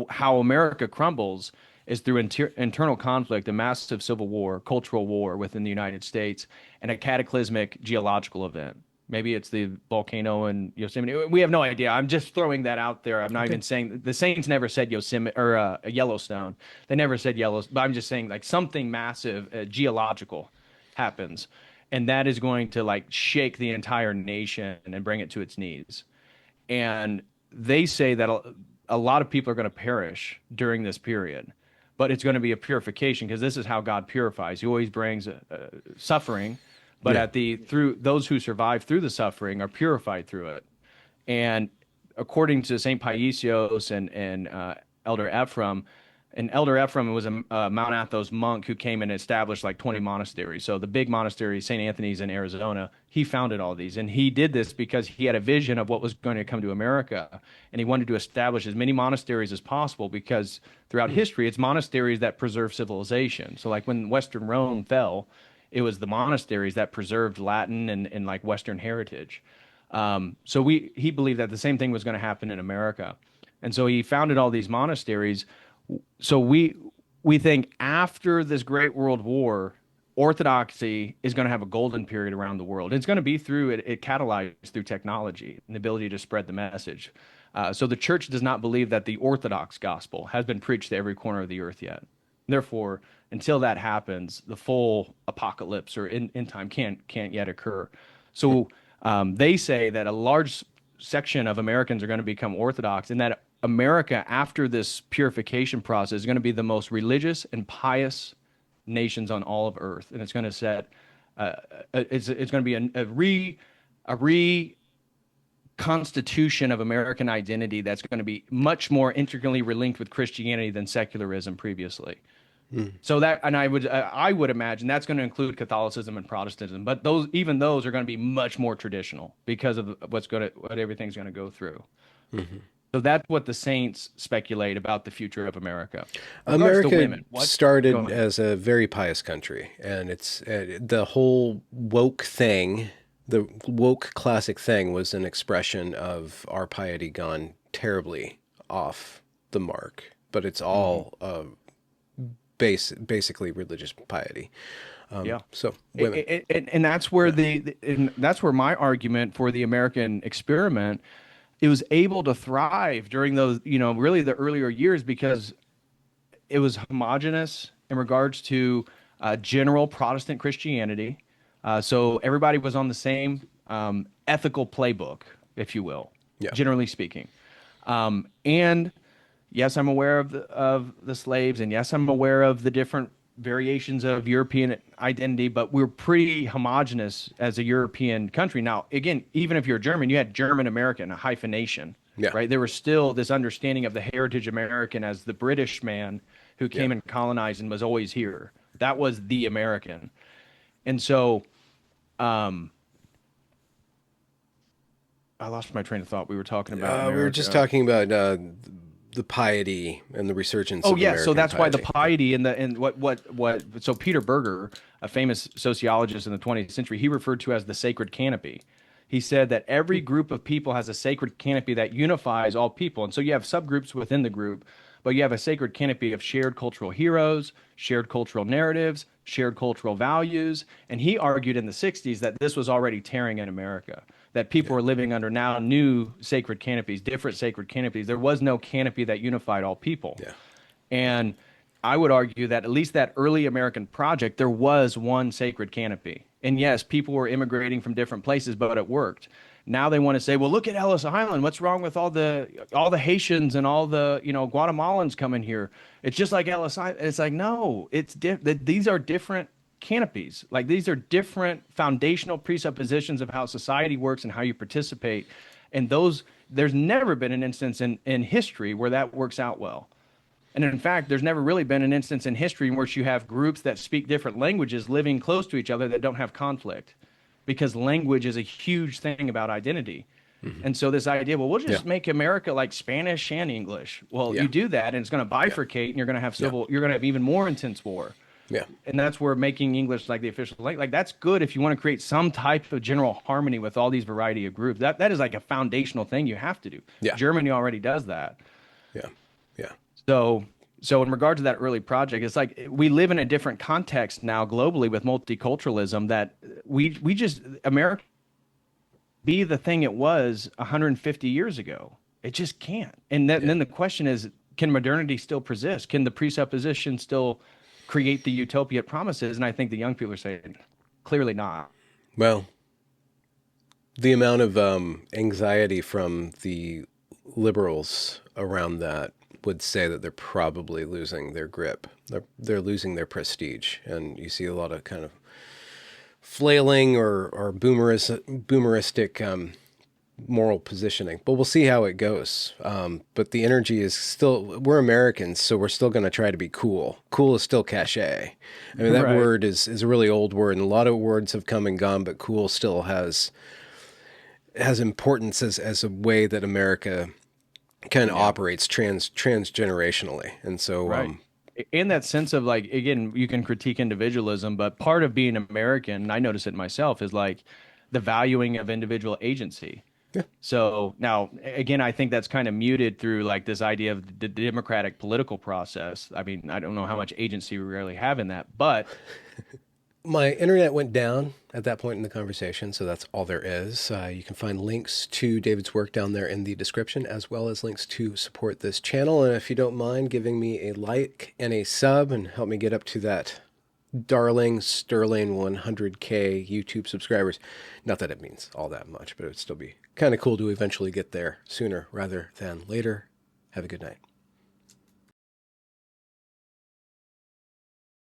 How America crumbles is through internal conflict, a massive civil war, cultural war within the United States, and a cataclysmic geological event. Maybe it's the volcano in Yosemite. We have no idea. I'm just throwing that out there. I'm not Okay. even saying the Saints never said Yosemite or Yellowstone. They never said Yellowstone. But I'm just saying like something massive, geological, happens, and that is going to like shake the entire nation and bring it to its knees. And they say that a lot of people are going to perish during this period, but it's going to be a purification because this is how God purifies. He always brings suffering, but Yeah. at the through those who survive through the suffering are purified through it. And according to Saint Paisios and Elder Ephraim, and Elder Ephraim was a Mount Athos monk who came and established like 20 monasteries. So the big monastery, St. Anthony's in Arizona, he founded all these. And he did this because he had a vision of what was going to come to America. And he wanted to establish as many monasteries as possible because throughout history, it's monasteries that preserve civilization. So like when Western Rome fell, it was the monasteries that preserved Latin and like Western heritage. So he believed that the same thing was going to happen in America. And so he founded all these monasteries. So we think after this great world war, Orthodoxy is going to have a golden period around the world. It's going to be through it catalyzed through technology and the ability to spread the message. So the church does not believe that the Orthodox gospel has been preached to every corner of the earth yet. Therefore, until that happens, the full apocalypse or end time can't yet occur. So they say that a large section of Americans are going to become Orthodox, and that America, after this purification process, is going to be the most religious and pious nations on all of Earth, and it's going to set. It's going to be a reconstitution of American identity that's going to be much more intricately relinked with Christianity than secularism previously. So that, and I would imagine that's going to include Catholicism and Protestantism, but those are going to be much more traditional because of what everything's going to go through. Hmm. So that's what the saints speculate about the future of America. In regards to America women, what? Go started ahead. as a very pious country, and it's the whole woke thing, the woke classic thing was an expression of our piety gone terribly off the mark. But it's Hmm. all basically religious piety. Yeah. So women, And that's where and that's where my argument for the American experiment, it was able to thrive during those, really the earlier years because it was homogenous in regards to general Protestant Christianity. So everybody was on the same ethical playbook, if you will, yeah, generally speaking. And yes, I'm aware of the slaves, and yes, I'm aware of the different variations of European identity, but we're pretty homogenous as a European country. Now, again, even if you're German, you had German American, a hyphenation, yeah, right? There was still this understanding of the heritage American as the British man who yeah. came and colonized and was always here. That was the American. And so I lost my train of thought. We were talking about We were just America. talking about the piety and the resurgence Oh of yes, so American that's why the piety. Yeah. piety and what so Peter Berger, a famous sociologist in the 20th century, he referred to as the sacred canopy. He said that every group of people has a sacred canopy that unifies all people. And so you have subgroups within the group, but you have a sacred canopy of shared cultural heroes, shared cultural narratives, shared cultural values. And he argued in the 60s that this was already tearing in America, that people were living under now new sacred canopies, different sacred canopies. There was no canopy that unified all people. Yeah. And I would argue that at least that early American project, there was one sacred canopy. And yes, people were immigrating from different places, but it worked. Now they want to say, well, look at Ellis Island. What's wrong with all the Haitians and all the Guatemalans coming here? It's just like Ellis Island. It's like no, these are different canopies. Like these are different foundational presuppositions of how society works and how you participate. And those, there's never been an instance in history where that works out well. And in fact, there's never really been an instance in history in which you have groups that speak different languages living close to each other that don't have conflict, because language is a huge thing about identity. Hmm. And so this idea, well, we'll Yeah. just make America like Spanish and English. Well, Yeah. you do that, and it's going to Yeah. bifurcate, and you're going to have Yeah. you're going to have even more intense war. Yeah. And that's where making English like the official language, like that's good if you want to create some type of general harmony with all these variety of groups. That is like a foundational thing you have to do. Yeah. Germany already does that. Yeah. Yeah. So, so in regard to that early project, it's like we live in a different context now globally with multiculturalism that we just America be the thing it was 150 years ago. It just can't. And Yeah. then the question is, can modernity still persist? Can the presupposition still create the utopia it promises? And I think the young people are saying, clearly not. Well, the amount of anxiety from the liberals around that would say that they're probably losing their grip. They're losing their prestige, and you see a lot of kind of flailing or boomeristic moral positioning. But we'll see how it goes. But the energy is still, we're Americans, so we're still going to try to be cool. Cool is still cachet. I mean, that Right. word is a really old word, and a lot of words have come and gone, but cool still has importance as a way that America kind of operates transgenerationally. And so, Right. And that sense of like, again, you can critique individualism, but part of being American, and I notice it myself, is like the valuing of individual agency. yeah, So now, again, I think that's kind of muted through like this idea of the democratic political process. I mean, I don't know how much agency we really have in that, but my internet went down at that point in the conversation, so that's all there is. You can find links to David's work down there in the description, as well as links to support this channel. And if you don't mind giving me a like and a sub and help me get up to that darling sterling 100K YouTube subscribers. Not that it means all that much, but it would still be kind of cool to eventually get there sooner rather than later. Have a good night.